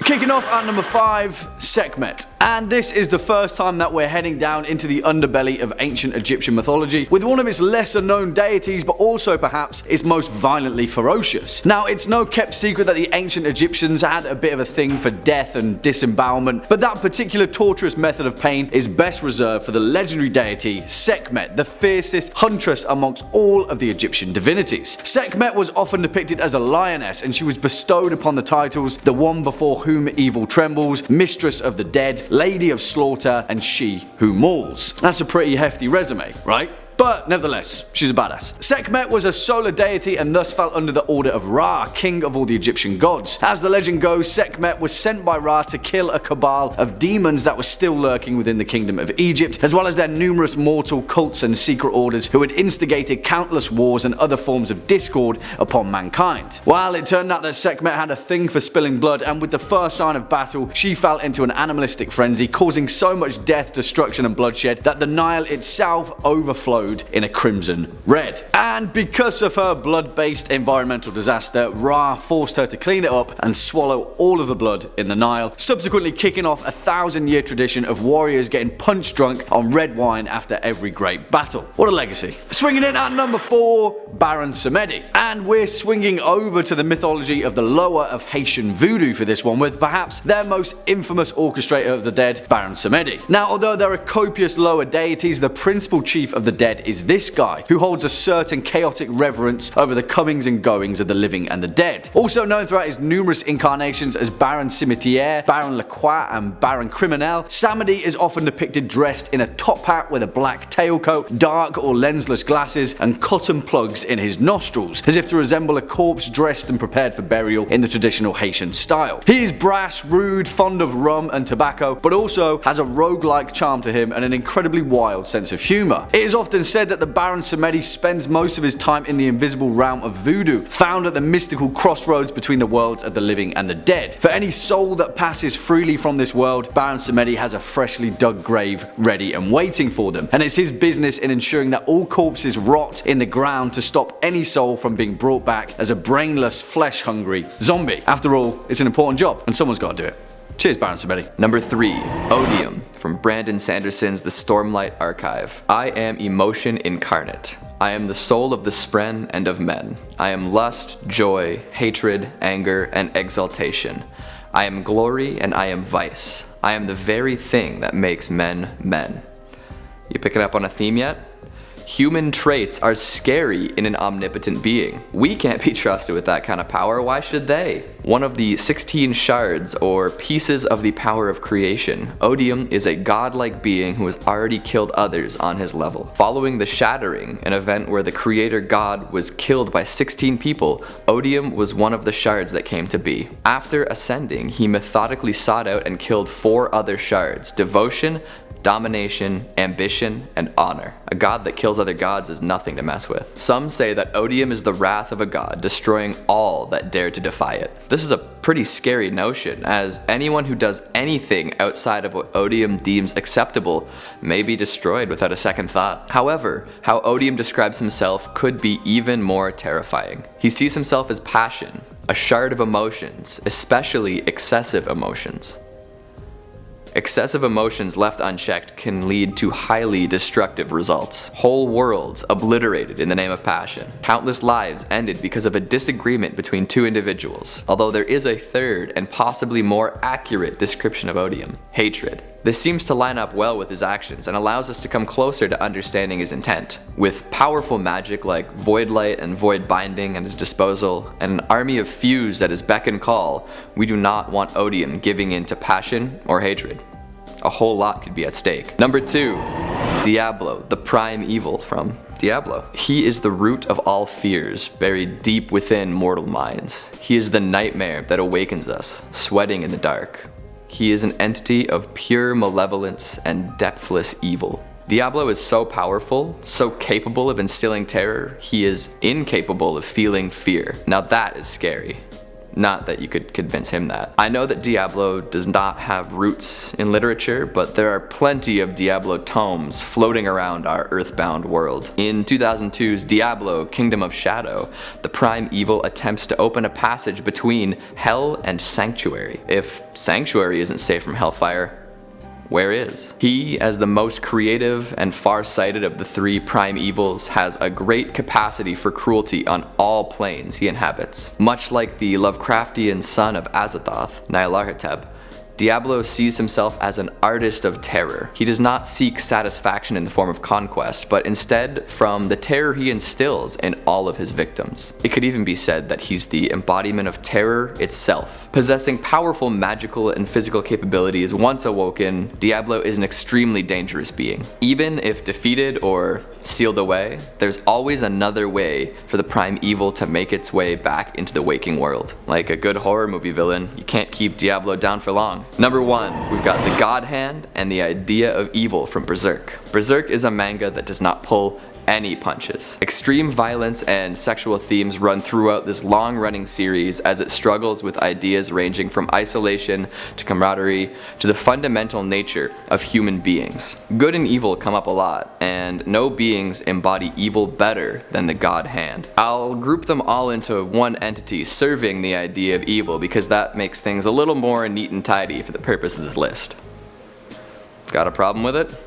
Kicking off at number 5, Sekhmet. And this is the first time that we're heading down into the underbelly of ancient Egyptian mythology with one of its lesser known deities, but also perhaps its most violently ferocious. Now, it's no kept secret that the ancient Egyptians had a bit of a thing for death and disembowelment, but that particular torturous method of pain is best reserved for the legendary deity Sekhmet, the fiercest huntress amongst all of the Egyptian divinities. Sekhmet was often depicted as a lioness, and she was bestowed upon the titles the one before whom evil trembles, mistress of the dead, lady of slaughter, and she who mauls. That's a pretty hefty resume, right? But nevertheless, she's a badass. Sekhmet was a solar deity and thus fell under the order of Ra, king of all the Egyptian gods. As the legend goes, Sekhmet was sent by Ra to kill a cabal of demons that were still lurking within the kingdom of Egypt, as well as their numerous mortal cults and secret orders who had instigated countless wars and other forms of discord upon mankind. Well, it turned out that Sekhmet had a thing for spilling blood, and with the first sign of battle, she fell into an animalistic frenzy, causing so much death, destruction, and bloodshed that the Nile itself overflowed in a crimson red. And because of her blood-based environmental disaster, Ra forced her to clean it up and swallow all of the blood in the Nile, subsequently kicking off a 1,000-year tradition of warriors getting punch drunk on red wine after every great battle. What a legacy. Swinging in at number 4, Baron Samedi. And we're swinging over to the mythology of the lower of Haitian voodoo for this one, with perhaps their most infamous orchestrator of the dead, Baron Samedi. Now, although there are copious lower deities, the principal chief of the dead is this guy, who holds a certain chaotic reverence over the comings and goings of the living and the dead. Also known throughout his numerous incarnations as Baron Cimetière, Baron Le Croix, and Baron Criminel, Samedi is often depicted dressed in a top hat with a black tailcoat, dark or lensless glasses, and cotton plugs in his nostrils, as if to resemble a corpse dressed and prepared for burial in the traditional Haitian style. He is brash, rude, fond of rum and tobacco, but also has a roguelike charm to him and an incredibly wild sense of humor. It is often said that the Baron Samedi spends most of his time in the invisible realm of voodoo, found at the mystical crossroads between the worlds of the living and the dead. For any soul that passes freely from this world, Baron Samedi has a freshly dug grave ready and waiting for them, and it's his business in ensuring that all corpses rot in the ground to stop any soul from being brought back as a brainless, flesh-hungry zombie. After all, it's an important job, and someone's got to do it. Cheers, Baron Samedi. Number 3, Odium, from Brandon Sanderson's The Stormlight Archive. I am emotion incarnate. I am the soul of the spren and of men. I am lust, joy, hatred, anger, and exaltation. I am glory and I am vice. I am the very thing that makes men men. You picking up on a theme yet? Human traits are scary in an omnipotent being. We can't be trusted with that kind of power, why should they? One of the 16 shards, or pieces of the power of creation, Odium is a godlike being who has already killed others on his level. Following the Shattering, an event where the creator god was killed by 16 people, Odium was one of the shards that came to be. After ascending, he methodically sought out and killed 4 other shards: devotion, domination, ambition, and honor. A god that kills other gods is nothing to mess with. Some say that Odium is the wrath of a god, destroying all that dare to defy it. This is a pretty scary notion, as anyone who does anything outside of what Odium deems acceptable may be destroyed without a second thought. However, how Odium describes himself could be even more terrifying. He sees himself as passion, a shard of emotions, especially excessive emotions. Excessive emotions left unchecked can lead to highly destructive results. Whole worlds obliterated in the name of passion. Countless lives ended because of a disagreement between 2 individuals. Although there is a third and possibly more accurate description of Odium: hatred. This seems to line up well with his actions and allows us to come closer to understanding his intent. With powerful magic like Void Light and Void Binding at his disposal, and an army of Fuse at his beck and call, we do not want Odium giving in to passion or hatred. A whole lot could be at stake. Number 2, Diablo, the prime evil from Diablo. He is the root of all fears, buried deep within mortal minds. He is the nightmare that awakens us, sweating in the dark. He is an entity of pure malevolence and depthless evil. Diablo is so powerful, so capable of instilling terror, he is incapable of feeling fear. Now that is scary. Not that you could convince him that. I know that Diablo does not have roots in literature, but there are plenty of Diablo tomes floating around our earthbound world. In 2002's Diablo, Kingdom of Shadow, the prime evil attempts to open a passage between Hell and Sanctuary. If Sanctuary isn't safe from Hellfire, where is? He, as the most creative and far-sighted of the three prime evils, has a great capacity for cruelty on all planes he inhabits. Much like the Lovecraftian son of Azathoth, Nyarlathotep, Diablo sees himself as an artist of terror. He does not seek satisfaction in the form of conquest, but instead from the terror he instills in all of his victims. It could even be said that he's the embodiment of terror itself. Possessing powerful magical and physical capabilities once awoken, Diablo is an extremely dangerous being. Even if defeated or sealed away, there's always another way for the prime evil to make its way back into the waking world. Like a good horror movie villain, you can't keep Diablo down for long. Number 1, we've got the God Hand and the idea of evil from Berserk. Berserk is a manga that does not pull any punches. Extreme violence and sexual themes run throughout this long-running series as it struggles with ideas ranging from isolation to camaraderie to the fundamental nature of human beings. Good and evil come up a lot, and no beings embody evil better than the God Hand. I'll group them all into one entity serving the idea of evil because that makes things a little more neat and tidy for the purpose of this list. Got a problem with it?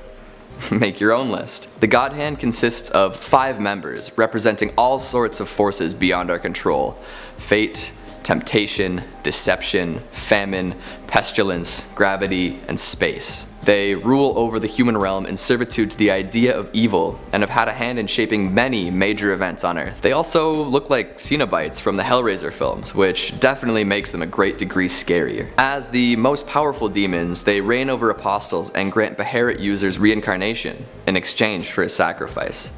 Make your own list. The God Hand consists of 5 members, representing all sorts of forces beyond our control. Fate, temptation, deception, famine, pestilence, gravity, and space. They rule over the human realm in servitude to the idea of evil, and have had a hand in shaping many major events on Earth. They also look like Cenobites from the Hellraiser films, which definitely makes them a great degree scarier. As the most powerful demons, they reign over apostles and grant Beherit users reincarnation in exchange for a sacrifice.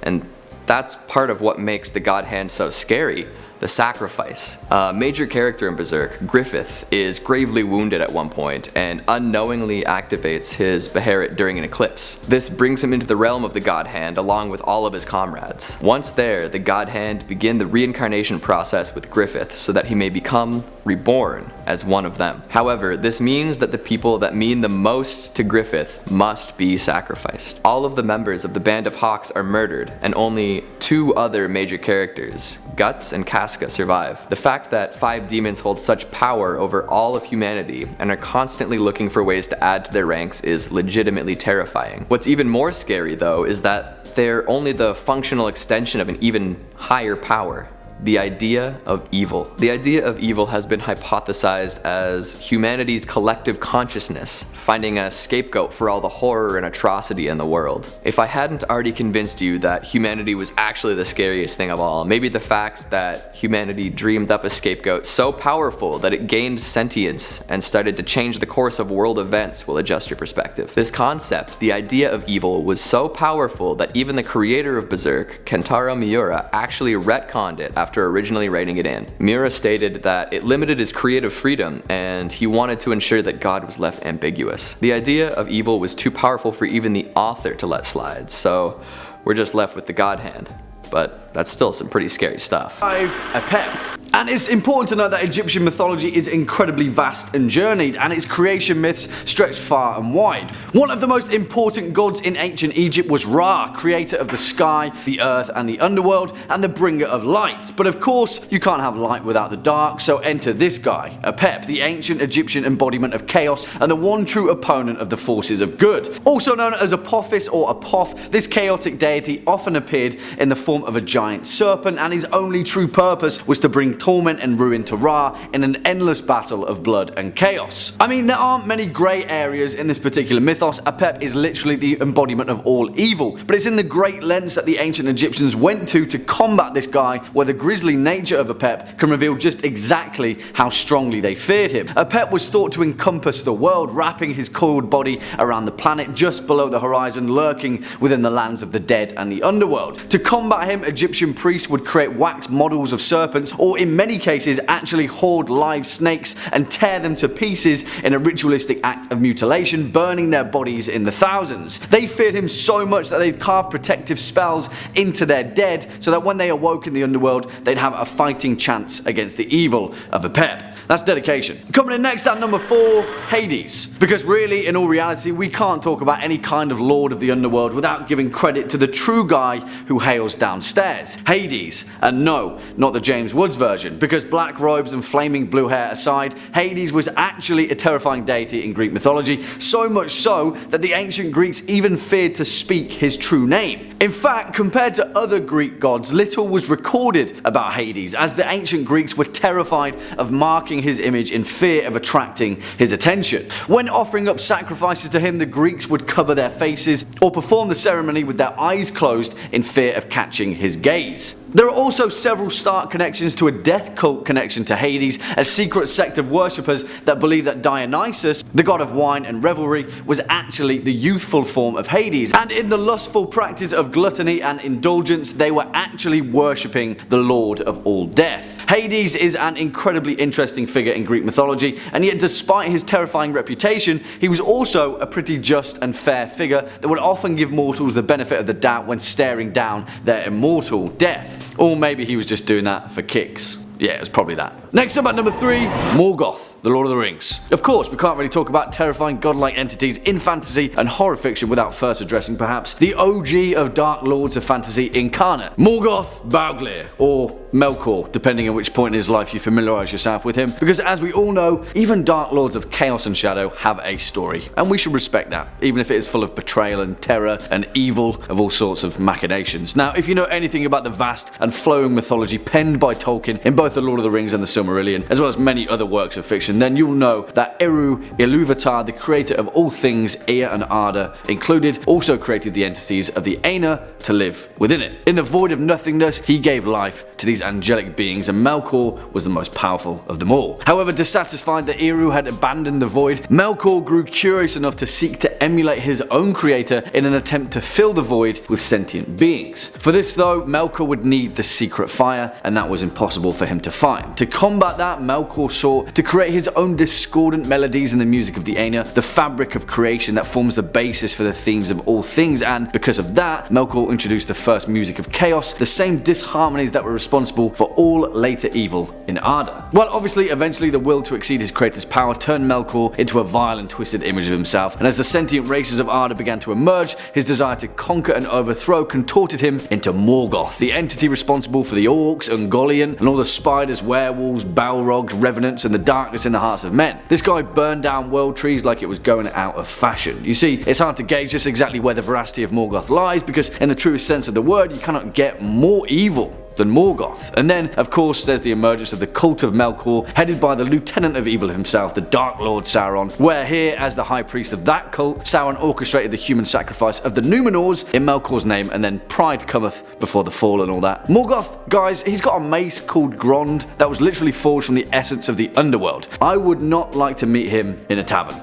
And that's part of what makes the God Hand so scary. The sacrifice. A major character in Berserk, Griffith, is gravely wounded at one point and unknowingly activates his Beherit during an eclipse. This brings him into the realm of the God Hand along with all of his comrades. Once there, the God Hand begin the reincarnation process with Griffith so that he may become reborn as one of them. However, this means that the people that mean the most to Griffith must be sacrificed. All of the members of the Band of Hawks are murdered, and only 2 other major characters, Guts and Casca, survive. The fact that 5 demons hold such power over all of humanity and are constantly looking for ways to add to their ranks is legitimately terrifying. What's even more scary though is that they're only the functional extension of an even higher power. The idea of evil. The idea of evil has been hypothesized as humanity's collective consciousness, finding a scapegoat for all the horror and atrocity in the world. If I hadn't already convinced you that humanity was actually the scariest thing of all, maybe the fact that humanity dreamed up a scapegoat so powerful that it gained sentience and started to change the course of world events will adjust your perspective. This concept, the idea of evil, was so powerful that even the creator of Berserk, Kentaro Miura, actually retconned it after originally writing it in. Miura stated that it limited his creative freedom and he wanted to ensure that God was left ambiguous. The idea of evil was too powerful for even the author to let slide, so we're just left with the God Hand. But that's still some pretty scary stuff. 5. Apep. And it's important to note that Egyptian mythology is incredibly vast and journeyed, and its creation myths stretch far and wide. One of the most important gods in ancient Egypt was Ra, creator of the sky, the earth, and the underworld, and the bringer of light. But of course, you can't have light without the dark, so enter this guy, Apep, the ancient Egyptian embodiment of chaos and the one true opponent of the forces of good. Also known as Apophis or Apoph, this chaotic deity often appeared in the form of a giant serpent, and his only true purpose was to bring torment and ruin to Ra in an endless battle of blood and chaos. I mean, there aren't many grey areas in this particular mythos. Apep is literally the embodiment of all evil, but it's in the great lengths that the ancient Egyptians went to combat this guy where the grisly nature of Apep can reveal just exactly how strongly they feared him. Apep was thought to encompass the world, wrapping his coiled body around the planet just below the horizon, lurking within the lands of the dead and the underworld. To combat him, Egyptian priests would create wax models of serpents or in many cases actually hoard live snakes and tear them to pieces in a ritualistic act of mutilation, burning their bodies in the thousands. They feared him so much that they'd carve protective spells into their dead so that when they awoke in the underworld they'd have a fighting chance against the evil of Apep. That's dedication. Coming in next at number 4, Hades. Because really, in all reality, we can't talk about any kind of lord of the underworld without giving credit to the true guy who hails downstairs. Hades. And no, not the James Woods version, because black robes and flaming blue hair aside, Hades was actually a terrifying deity in Greek mythology, so much so that the ancient Greeks even feared to speak his true name. In fact, compared to other Greek gods, little was recorded about Hades, as the ancient Greeks were terrified of marking his image in fear of attracting his attention. When offering up sacrifices to him, the Greeks would cover their faces or perform the ceremony with their eyes closed in fear of catching his gaze. There are also several stark connections to a death cult connection to Hades, a secret sect of worshippers that believe that Dionysus, the god of wine and revelry, was actually the youthful form of Hades, and in the lustful practice of gluttony and indulgence they were actually worshipping the lord of all death. Hades is an incredibly interesting figure in Greek mythology, and yet despite his terrifying reputation, he was also a pretty just and fair figure that would often give mortals the benefit of the doubt when staring down their immortal death. Or maybe he was just doing that for kicks. Yeah, it was probably that. Next up at number 3, Morgoth, the Lord of the Rings. Of course, we can't really talk about terrifying godlike entities in fantasy and horror fiction without first addressing perhaps the OG of Dark Lords of fantasy incarnate, Morgoth Bauglir, or Melkor, depending on which point in his life you familiarise yourself with him, because as we all know, even Dark Lords of Chaos and Shadow have a story, and we should respect that, even if it is full of betrayal and terror and evil of all sorts of machinations. Now, if you know anything about the vast and flowing mythology penned by Tolkien in both The Lord of the Rings and The Silmarillion, as well as many other works of fiction, then you'll know that Eru Ilúvatar, the creator of all things Ea and Arda included, also created the entities of the Aina to live within it. In the void of nothingness, he gave life to these angelic beings, and Melkor was the most powerful of them all. However, dissatisfied that Eru had abandoned the void, Melkor grew curious enough to seek to emulate his own creator in an attempt to fill the void with sentient beings. For this though, Melkor would need the secret fire, and that was impossible for him to find. To combat that, Melkor sought to create his own discordant melodies in the music of the Aina, the fabric of creation that forms the basis for the themes of all things, and because of that, Melkor introduced the first music of chaos, the same disharmonies that were responsible for all later evil in Arda. Well, obviously, eventually the will to exceed his creator's power turned Melkor into a vile and twisted image of himself, and as the sentient races of Arda began to emerge, his desire to conquer and overthrow contorted him into Morgoth, the entity responsible for the orcs, Ungoliant, and all the spiders, werewolves, balrogs, revenants, and the darkness in the hearts of men. This guy burned down world trees like it was going out of fashion. You see, it's hard to gauge just exactly where the veracity of Morgoth lies, because in the truest sense of the word, you cannot get more evil than Morgoth. And then, of course, there's the emergence of the cult of Melkor, headed by the lieutenant of evil himself, the Dark Lord Sauron, where here, as the high priest of that cult, Sauron orchestrated the human sacrifice of the Númenors in Melkor's name, and then pride cometh before the fall and all that. Morgoth, guys, he's got a mace called Grond that was literally forged from the essence of the underworld. I would not like to meet him in a tavern.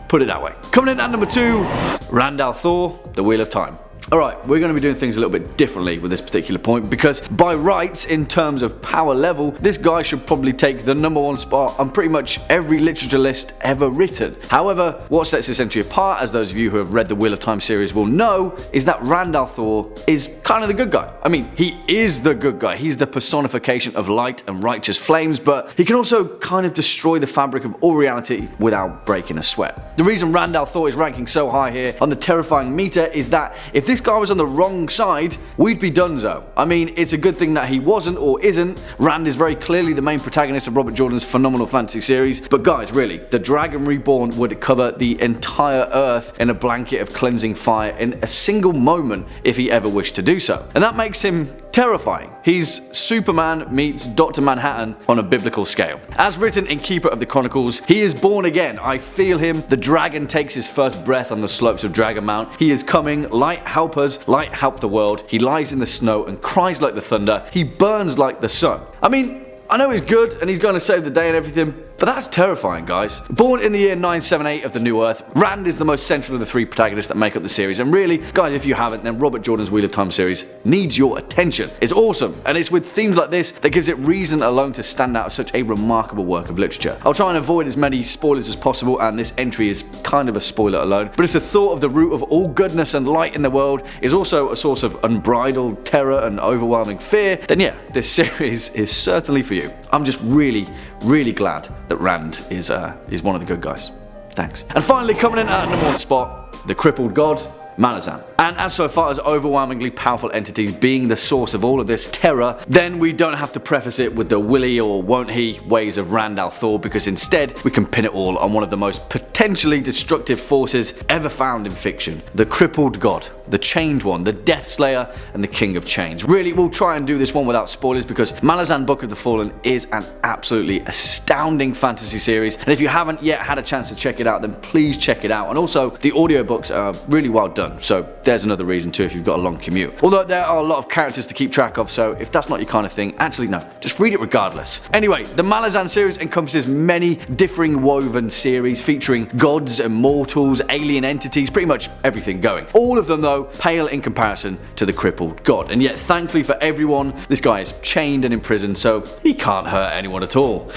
Put it that way. Coming in at number 2, Randall Thor, the Wheel of Time. Alright, we're going to be doing things a little bit differently with this particular point, because by rights, in terms of power level, this guy should probably take the #1 spot on pretty much every literature list ever written. However, what sets this entry apart, as those of you who have read the Wheel of Time series will know, is that Randall Thor is kind of the good guy. I mean, he is the good guy. He's the personification of light and righteous flames, but he can also kind of destroy the fabric of all reality without breaking a sweat. The reason Randall Thor is ranking so high here on the terrifying meter is that if this guy was on the wrong side, we'd be donezo. I mean, it's a good thing that he wasn't or isn't. Rand is very clearly the main protagonist of Robert Jordan's phenomenal fantasy series, but guys, really, the Dragon Reborn would cover the entire earth in a blanket of cleansing fire in a single moment if he ever wished to do so. And that makes him terrifying. He's Superman meets Dr. Manhattan on a biblical scale. As written in Keeper of the Chronicles, he is born again. I feel him. The dragon takes his first breath on the slopes of Dragon Mount. He is coming. Light help us. Light help the world. He lies in the snow and cries like the thunder. He burns like the sun. I mean, I know he's good and he's going to save the day and everything, But that's terrifying, guys. Born in the year 978 of the New Earth, Rand is the most central of the three protagonists that make up the series, and really, guys, if you haven't, then Robert Jordan's Wheel of Time series needs your attention. It's awesome, and it's with themes like this that gives it reason alone to stand out as such a remarkable work of literature. I'll try and avoid as many spoilers as possible, and this entry is kind of a spoiler alone, but if the thought of the root of all goodness and light in the world is also a source of unbridled terror and overwhelming fear, then yeah, this series is certainly for you. I'm just really glad that Rand is one of the good guys. Thanks. And finally, coming in at number 1 spot, the crippled god, Malazan. And as so far as overwhelmingly powerful entities being the source of all of this terror, then we don't have to preface it with the will he or won't he ways of Rand al'Thor, because instead we can pin it all on one of the most potentially destructive forces ever found in fiction. The crippled god, the chained one, the death slayer, and the king of change. Really, we'll try and do this one without spoilers, because Malazan Book of the Fallen is an absolutely astounding fantasy series, and if you haven't yet had a chance to check it out, then please check it out. And also, the audiobooks are really well done, so there's another reason too if you've got a long commute. Although there are a lot of characters to keep track of, so if that's not your kind of thing, actually no, just read it regardless. Anyway, the Malazan series encompasses many differing woven series featuring gods, immortals, alien entities, pretty much everything going. All of them though pale in comparison to the crippled god, and yet thankfully for everyone, this guy is chained and imprisoned, so he can't hurt anyone at all.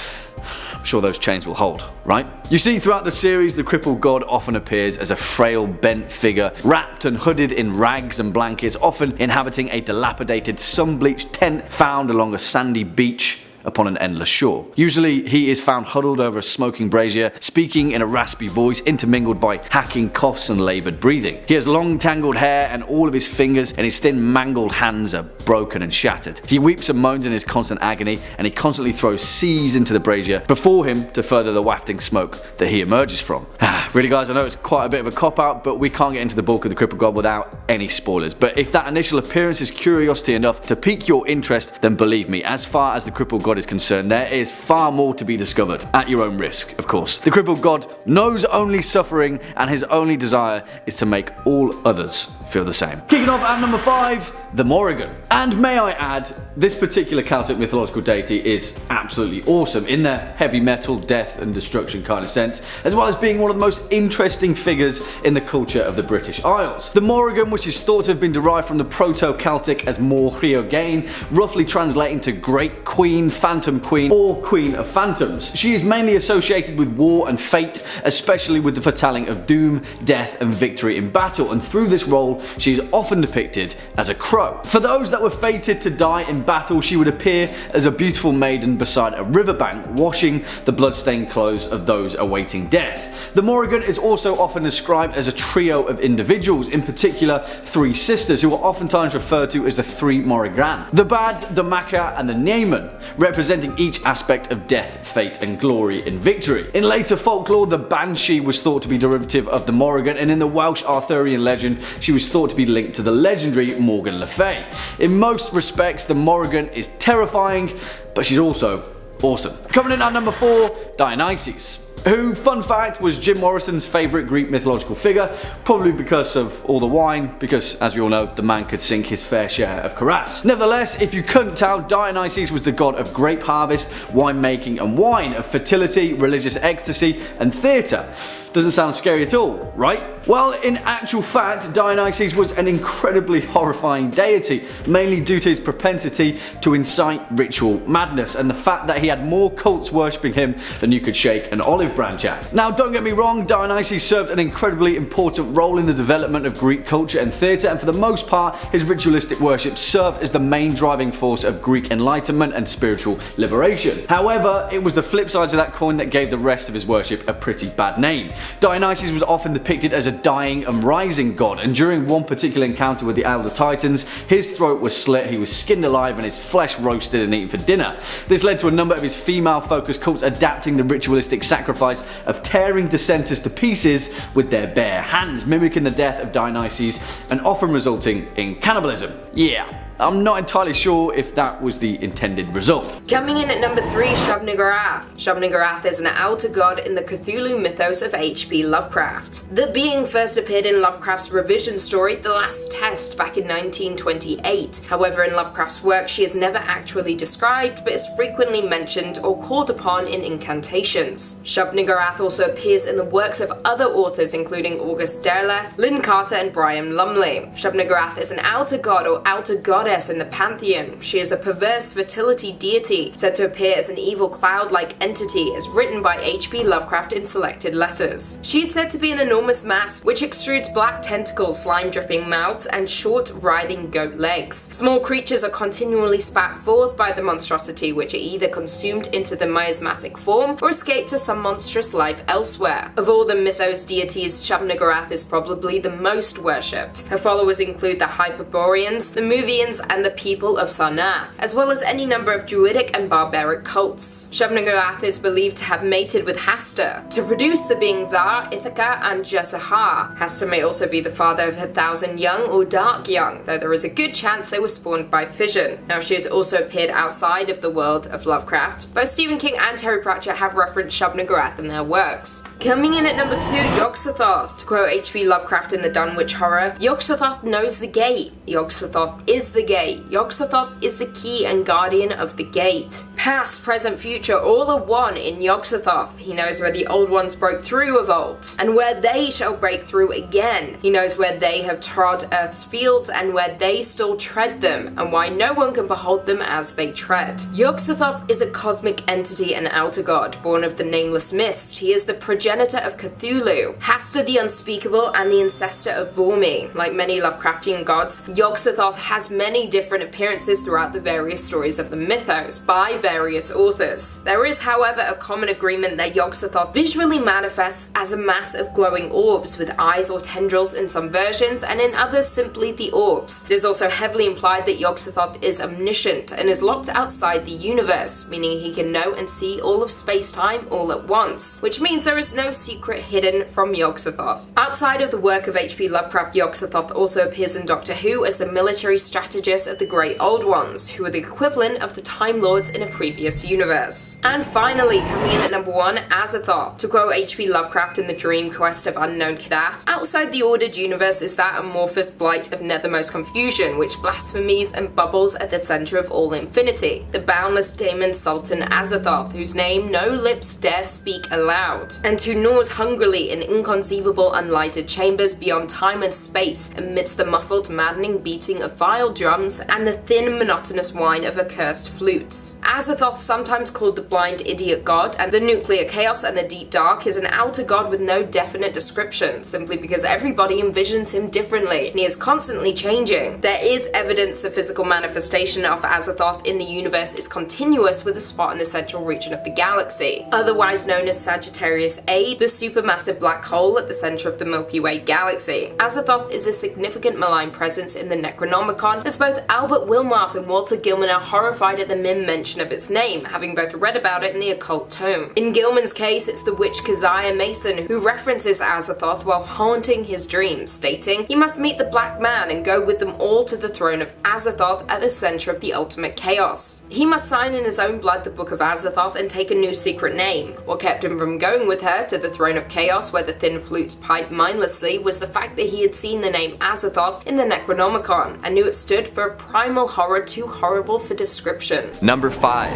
I'm sure those chains will hold, right? You see, throughout the series, the crippled god often appears as a frail, bent figure, wrapped and hooded in rags and blankets, often inhabiting a dilapidated, sun-bleached tent found along a sandy beach upon an endless shore. Usually he is found huddled over a smoking brazier, speaking in a raspy voice intermingled by hacking coughs and laboured breathing. He has long tangled hair, and all of his fingers and his thin mangled hands are broken and shattered. He weeps and moans in his constant agony, and he constantly throws seas into the brazier before him to further the wafting smoke that he emerges from. Really guys, I know it's quite a bit of a cop-out, but we can't get into the bulk of the crippled god without any spoilers. But if that initial appearance is curiosity enough to pique your interest, then believe me, as far as the crippled god is concerned, there is far more to be discovered, at your own risk, of course. The crippled god knows only suffering, and his only desire is to make all others feel the same. Kicking off at number 5, the Morrigan. And may I add, this particular Celtic mythological deity is absolutely awesome in the heavy metal, death and destruction kind of sense, as well as being one of the most interesting figures in the culture of the British Isles. The Morrigan, which is thought to have been derived from the Proto-Celtic as Morrigan, roughly translating to Great Queen, Phantom Queen, or Queen of Phantoms. She is mainly associated with war and fate, especially with the foretelling of doom, death and victory in battle, and through this role she is often depicted as a crow. For those that were fated to die in battle, she would appear as a beautiful maiden beside a riverbank, washing the bloodstained clothes of those awaiting death. The Morrigan is also often described as a trio of individuals, in particular 3 sisters, who are oftentimes referred to as the 3 Morrigan. The Bad, the Maca and the Naaman, representing each aspect of death, fate and glory in victory. In later folklore, the Banshee was thought to be derivative of the Morrigan, and in the Welsh Arthurian legend, she was thought to be linked to the legendary Morgan Le Fay. In most respects, the Morrigan is terrifying, but she's also awesome. Coming in at number 4, Dionysus, who, fun fact, was Jim Morrison's favourite Greek mythological figure, probably because of all the wine, because as we all know, the man could sink his fair share of carafe. Nevertheless, if you couldn't tell, Dionysus was the god of grape harvest, winemaking and wine, of fertility, religious ecstasy and theatre. Doesn't sound scary at all, right? Well, in actual fact, Dionysus was an incredibly horrifying deity, mainly due to his propensity to incite ritual madness and the fact that he had more cults worshipping him than you could shake an olive branch at. Now, don't get me wrong, Dionysus served an incredibly important role in the development of Greek culture and theatre, and for the most part, his ritualistic worship served as the main driving force of Greek enlightenment and spiritual liberation. However, it was the flip side to that coin that gave the rest of his worship a pretty bad name. Dionysus was often depicted as a dying and rising god, and during one particular encounter with the Elder Titans, his throat was slit, he was skinned alive and his flesh roasted and eaten for dinner. This led to a number of his female-focused cults adapting the ritualistic sacrifice of tearing dissenters to pieces with their bare hands, mimicking the death of Dionysus and often resulting in cannibalism. Yeah. I'm not entirely sure if that was the intended result. Coming in at number 3, Shub-Niggurath. Shub-Niggurath is an outer god in the Cthulhu mythos of H.P. Lovecraft. The being first appeared in Lovecraft's revision story, The Last Test, back in 1928. However, in Lovecraft's work, she is never actually described, but is frequently mentioned or called upon in incantations. Shub-Niggurath also appears in the works of other authors, including August Derleth, Lynn Carter, and Brian Lumley. Shub-Niggurath is an outer god or outer goddess in the pantheon. She is a perverse fertility deity, said to appear as an evil cloud-like entity, as written by H.P. Lovecraft in selected letters. She is said to be an enormous mass which extrudes black tentacles, slime-dripping mouths, and short, writhing goat legs. Small creatures are continually spat forth by the monstrosity, which are either consumed into the miasmatic form or escape to some monstrous life elsewhere. Of all the mythos deities, Shub-Niggurath is probably the most worshipped. Her followers include the Hyperboreans, the Movians, and the people of Sarnath, as well as any number of druidic and barbaric cults. Shub-Niggurath is believed to have mated with Hastur to produce the beings Zar, Ithaca, and Jezahar. Hastur may also be the father of 1,000 young or dark young, though there is a good chance they were spawned by fission. Now, she has also appeared outside of the world of Lovecraft. Both Stephen King and Terry Pratchett have referenced Shub-Niggurath in their works. Coming in at number 2, Yog-Sothoth. To quote H.P. Lovecraft in the Dunwich Horror, Yog-Sothoth knows the gate. Yog-Sothoth is the gate. Yog-Sothoth is the key and guardian of the gate. Past, present, future, all are one in Yog-Sothoth. He knows where the old ones broke through of old, and where they shall break through again. He knows where they have trod Earth's fields, and where they still tread them, and why no one can behold them as they tread. Yog-Sothoth is a cosmic entity and outer god, born of the nameless mist. He is the progenitor of Cthulhu, Hastur the unspeakable, and the ancestor of Vormi. Like many Lovecraftian gods, Yog-Sothoth has many different appearances throughout the various stories of the mythos, by various authors. There is, however, a common agreement that Yog-Sothoth visually manifests as a mass of glowing orbs with eyes or tendrils in some versions, and in others simply the orbs. It is also heavily implied that Yog-Sothoth is omniscient and is locked outside the universe, meaning he can know and see all of space-time all at once, which means there is no secret hidden from Yog-Sothoth. Outside of the work of H.P. Lovecraft, Yog-Sothoth also appears in Doctor Who as the military strategist of the Great Old Ones, who are the equivalent of the Time Lords in a previous universe. And finally, coming in at number 1, Azathoth. To quote H.P. Lovecraft in The Dream Quest of Unknown Kadath, outside the ordered universe is that amorphous blight of nethermost confusion, which blasphemies and bubbles at the center of all infinity. The boundless demon Sultan Azathoth, whose name no lips dare speak aloud, and who gnaws hungrily in inconceivable unlighted chambers beyond time and space, amidst the muffled, maddening beating of vile drums and the thin, monotonous whine of accursed flutes. Azathoth, sometimes called the blind idiot god and the nuclear chaos and the deep dark, is an outer god with no definite description, simply because everybody envisions him differently, and he is constantly changing. There is evidence the physical manifestation of Azathoth in the universe is continuous, with a spot in the central region of the galaxy, otherwise known as Sagittarius A, the supermassive black hole at the center of the Milky Way galaxy. Azathoth is a significant malign presence in the Necronomicon, as both Albert Wilmarth and Walter Gilman are horrified at the mere mention of its name, having both read about it in the occult tome. In Gilman's case, it's the witch Keziah Mason who references Azathoth while haunting his dreams, stating he must meet the Black Man and go with them all to the throne of Azathoth at the center of the ultimate chaos. He must sign in his own blood the Book of Azathoth and take a new secret name. What kept him from going with her to the throne of chaos where the thin flutes piped mindlessly was the fact that he had seen the name Azathoth in the Necronomicon and knew it stood for a primal horror too horrible for description. Number 5.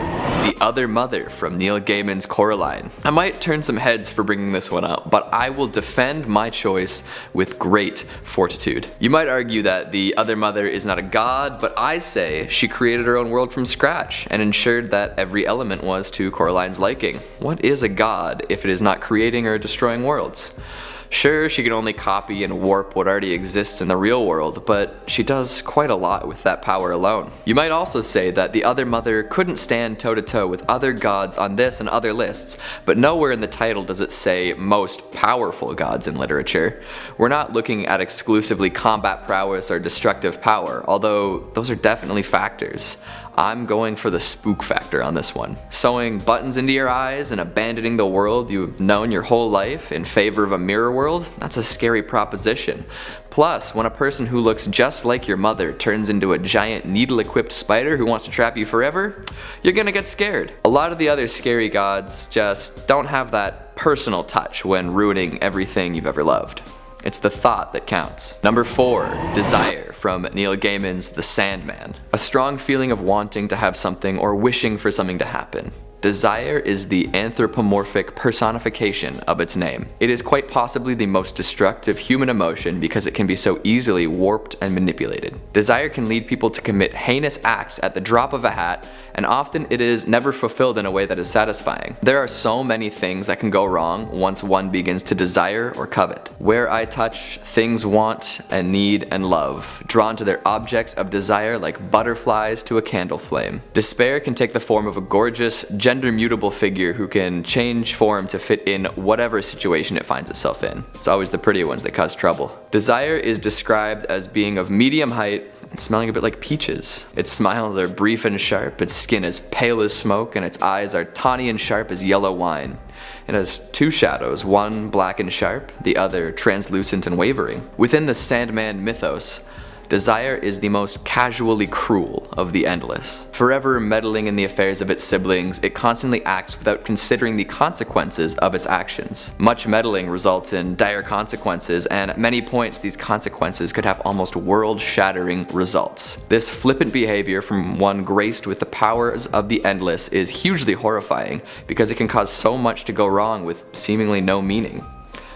The Other Mother from Neil Gaiman's Coraline. I might turn some heads for bringing this one up, but I will defend my choice with great fortitude. You might argue that the Other Mother is not a god, but I say she created her own world from scratch and ensured that every element was to Coraline's liking. What is a god if it is not creating or destroying worlds? Sure, she can only copy and warp what already exists in the real world, but she does quite a lot with that power alone. You might also say that the Other Mother couldn't stand toe-to-toe with other gods on this and other lists, but nowhere in the title does it say most powerful gods in literature. We're not looking at exclusively combat prowess or destructive power, although those are definitely factors. I'm going for the spook factor on this one. Sewing buttons into your eyes and abandoning the world you've known your whole life in favor of a mirror world? That's a scary proposition. Plus, when a person who looks just like your mother turns into a giant needle-equipped spider who wants to trap you forever, you're gonna get scared. A lot of the other scary gods just don't have that personal touch when ruining everything you've ever loved. It's the thought that counts. Number 4, desire, from Neil Gaiman's The Sandman. A strong feeling of wanting to have something or wishing for something to happen. Desire is the anthropomorphic personification of its name. It is quite possibly the most destructive human emotion because it can be so easily warped and manipulated. Desire can lead people to commit heinous acts at the drop of a hat, and often it is never fulfilled in a way that is satisfying. There are so many things that can go wrong once one begins to desire or covet. Where I touch, things want and need and love, drawn to their objects of desire like butterflies to a candle flame. Despair can take the form of a gorgeous, gender-mutable figure who can change form to fit in whatever situation it finds itself in. It's always the pretty ones that cause trouble. Desire is described as being of medium height and smelling a bit like peaches. Its smiles are brief and sharp, its skin is pale as smoke, and its eyes are tawny and sharp as yellow wine. It has 2 shadows, one black and sharp, the other translucent and wavering. Within the Sandman mythos, desire is the most casually cruel of the endless. Forever meddling in the affairs of its siblings, it constantly acts without considering the consequences of its actions. Much meddling results in dire consequences, and at many points these consequences could have almost world-shattering results. This flippant behavior from one graced with the powers of the endless is hugely horrifying because it can cause so much to go wrong with seemingly no meaning.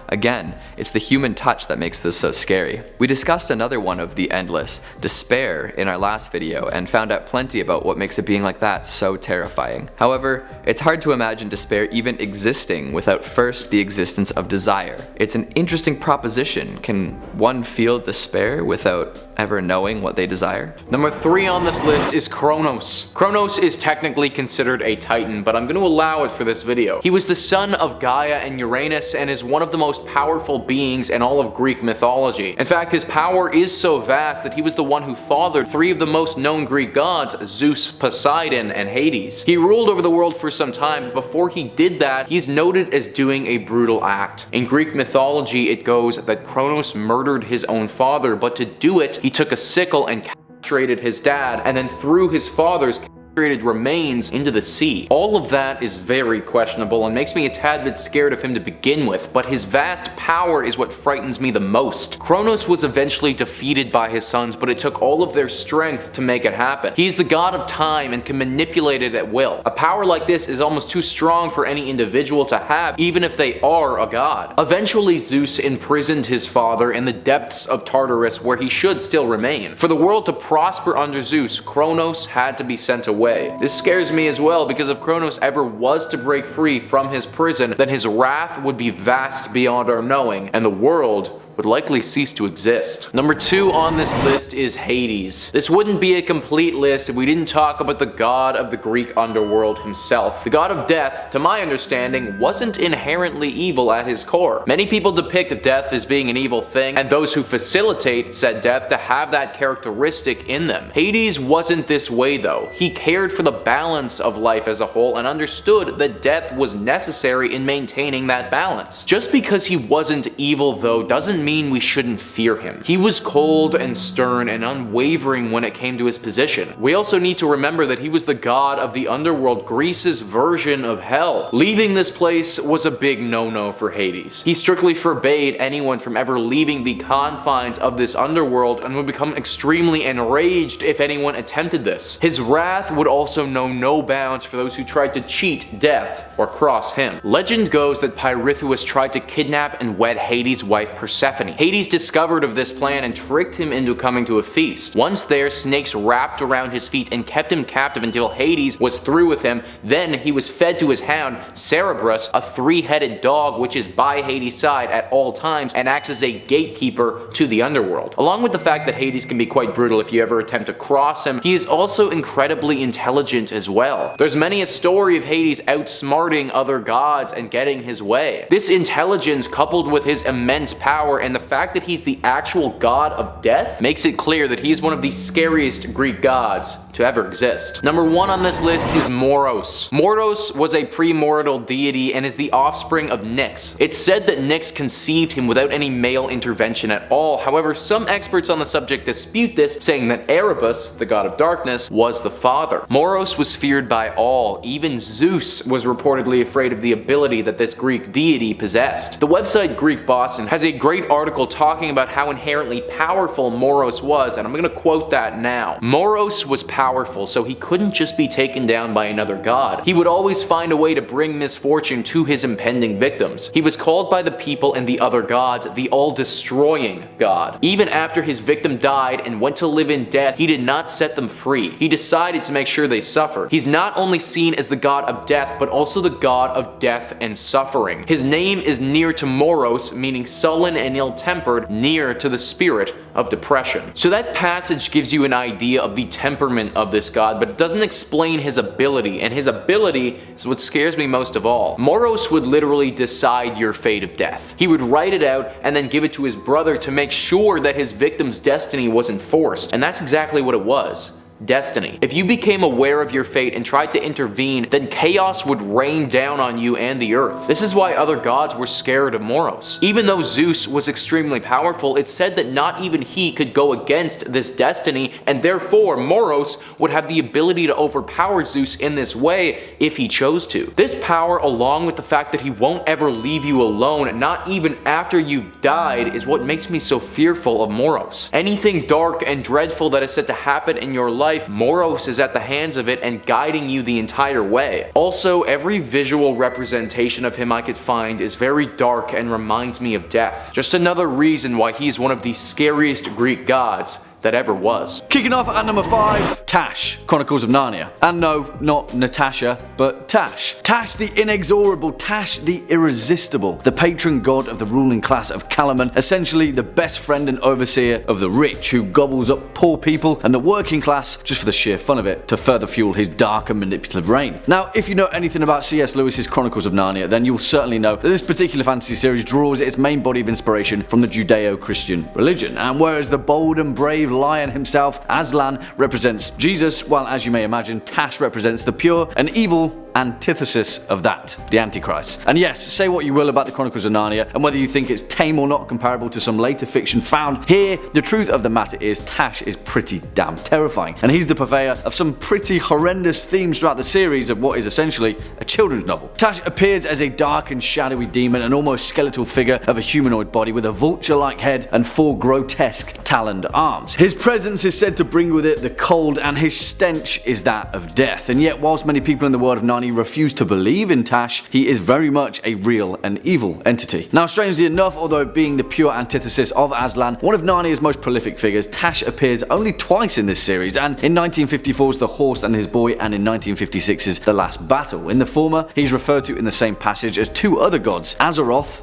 Again, it's the human touch that makes this so scary. We discussed another one of the endless, despair, in our last video and found out plenty about what makes a being like that so terrifying. However, it's hard to imagine despair even existing without first the existence of desire. It's an interesting proposition. Can one feel despair without ever knowing what they desire? Number 3 on this list is Chronos. Chronos is technically considered a titan, but I'm going to allow it for this video. He was the son of Gaia and Uranus and is one of the most powerful beings in all of Greek mythology. In fact, his power is so vast that he was the one who fathered 3 of the most known Greek gods, Zeus, Poseidon, and Hades. He ruled over the world for some time, but before he did that, he's noted as doing a brutal act. In Greek mythology, it goes that Chronos murdered his own father, but to do it, he took a sickle and castrated his dad, and then threw his father's remains into the sea. All of that is very questionable and makes me a tad bit scared of him to begin with, but his vast power is what frightens me the most. Chronos was eventually defeated by his sons, but it took all of their strength to make it happen. He is the god of time and can manipulate it at will. A power like this is almost too strong for any individual to have, even if they are a god. Eventually, Zeus imprisoned his father in the depths of Tartarus, where he should still remain. For the world to prosper under Zeus, Chronos had to be sent away. This scares me as well, because if Chronos ever was to break free from his prison, then his wrath would be vast beyond our knowing, and the world would likely cease to exist. Number 2 on this list is Hades. This wouldn't be a complete list if we didn't talk about the god of the Greek underworld himself. The god of death, to my understanding, wasn't inherently evil at his core. Many people depict death as being an evil thing, and those who facilitate said death to have that characteristic in them. Hades wasn't this way though. He cared for the balance of life as a whole and understood that death was necessary in maintaining that balance. Just because he wasn't evil though doesn't mean we shouldn't fear him. He was cold and stern and unwavering when it came to his position. We also need to remember that he was the god of the underworld, Greece's version of hell. Leaving this place was a big no-no for Hades. He strictly forbade anyone from ever leaving the confines of this underworld and would become extremely enraged if anyone attempted this. His wrath would also know no bounds for those who tried to cheat death or cross him. Legend goes that Pirithous tried to kidnap and wed Hades' wife Persephone. Hades discovered of this plan and tricked him into coming to a feast. Once there, snakes wrapped around his feet and kept him captive until Hades was through with him. Then he was fed to his hound, Cerberus, a 3-headed dog which is by Hades' side at all times and acts as a gatekeeper to the underworld. Along with the fact that Hades can be quite brutal if you ever attempt to cross him, he is also incredibly intelligent as well. There's many a story of Hades outsmarting other gods and getting his way. This intelligence, coupled with his immense power and the fact that he's the actual god of death makes it clear that he's one of the scariest Greek gods to ever exist. Number 1 on this list is Moros. Moros was a premortal deity and is the offspring of Nyx. It's said that Nyx conceived him without any male intervention at all. However, some experts on the subject dispute this, saying that Erebus, the god of darkness, was the father. Moros was feared by all. Even Zeus was reportedly afraid of the ability that this Greek deity possessed. The website Greek Boston has a great article talking about how inherently powerful Moros was, and I'm going to quote that now. Moros was powerful, so he couldn't just be taken down by another god. He would always find a way to bring misfortune to his impending victims. He was called by the people and the other gods the all-destroying god. Even after his victim died and went to live in death, he did not set them free. He decided to make sure they suffered. He's not only seen as the god of death, but also the god of death and suffering. His name is near to Moros, meaning sullen and ill-tempered, near to the spirit of depression. So that passage gives you an idea of the temperament of this god, but it doesn't explain his ability, and his ability is what scares me most of all. Moros would literally decide your fate of death. He would write it out and then give it to his brother to make sure that his victim's destiny was enforced, and that's exactly what it was. Destiny. If you became aware of your fate and tried to intervene, then chaos would rain down on you and the earth. This is why other gods were scared of Moros. Even though Zeus was extremely powerful, it's said that not even he could go against this destiny, and therefore Moros would have the ability to overpower Zeus in this way if he chose to. This power, along with the fact that he won't ever leave you alone, not even after you've died, is what makes me so fearful of Moros. Anything dark and dreadful that is said to happen in your life, Moros is at the hands of it and guiding you the entire way. Also, every visual representation of him I could find is very dark and reminds me of death. Just another reason why he's one of the scariest Greek gods that ever was. Kicking off at number 5, Tash, Chronicles of Narnia. And no, not Natasha, but Tash. Tash the inexorable, Tash the irresistible, the patron god of the ruling class of Kalaman, essentially the best friend and overseer of the rich, who gobbles up poor people and the working class just for the sheer fun of it, to further fuel his dark and manipulative reign. Now, if you know anything about C.S. Lewis's Chronicles of Narnia, then you'll certainly know that this particular fantasy series draws its main body of inspiration from the Judeo-Christian religion. And whereas the bold and brave lion himself, Aslan, represents Jesus, while as you may imagine, Tash represents the pure and evil antithesis of that, the Antichrist. And yes, say what you will about the Chronicles of Narnia, and whether you think it's tame or not comparable to some later fiction found here, the truth of the matter is Tash is pretty damn terrifying, and he's the purveyor of some pretty horrendous themes throughout the series of what is essentially a children's novel. Tash appears as a dark and shadowy demon, an almost skeletal figure of a humanoid body with a vulture-like head and 4 grotesque taloned arms. His presence is said to bring with it the cold, and his stench is that of death. And yet, whilst many people in the world of Narnia refuse to believe in Tash, he is very much a real and evil entity. Now, strangely enough, although being the pure antithesis of Aslan, one of Narnia's most prolific figures, Tash appears only twice in this series, and in 1954's The Horse and His Boy, and in 1956's The Last Battle. In the former, he's referred to in the same passage as 2 other gods, Azeroth,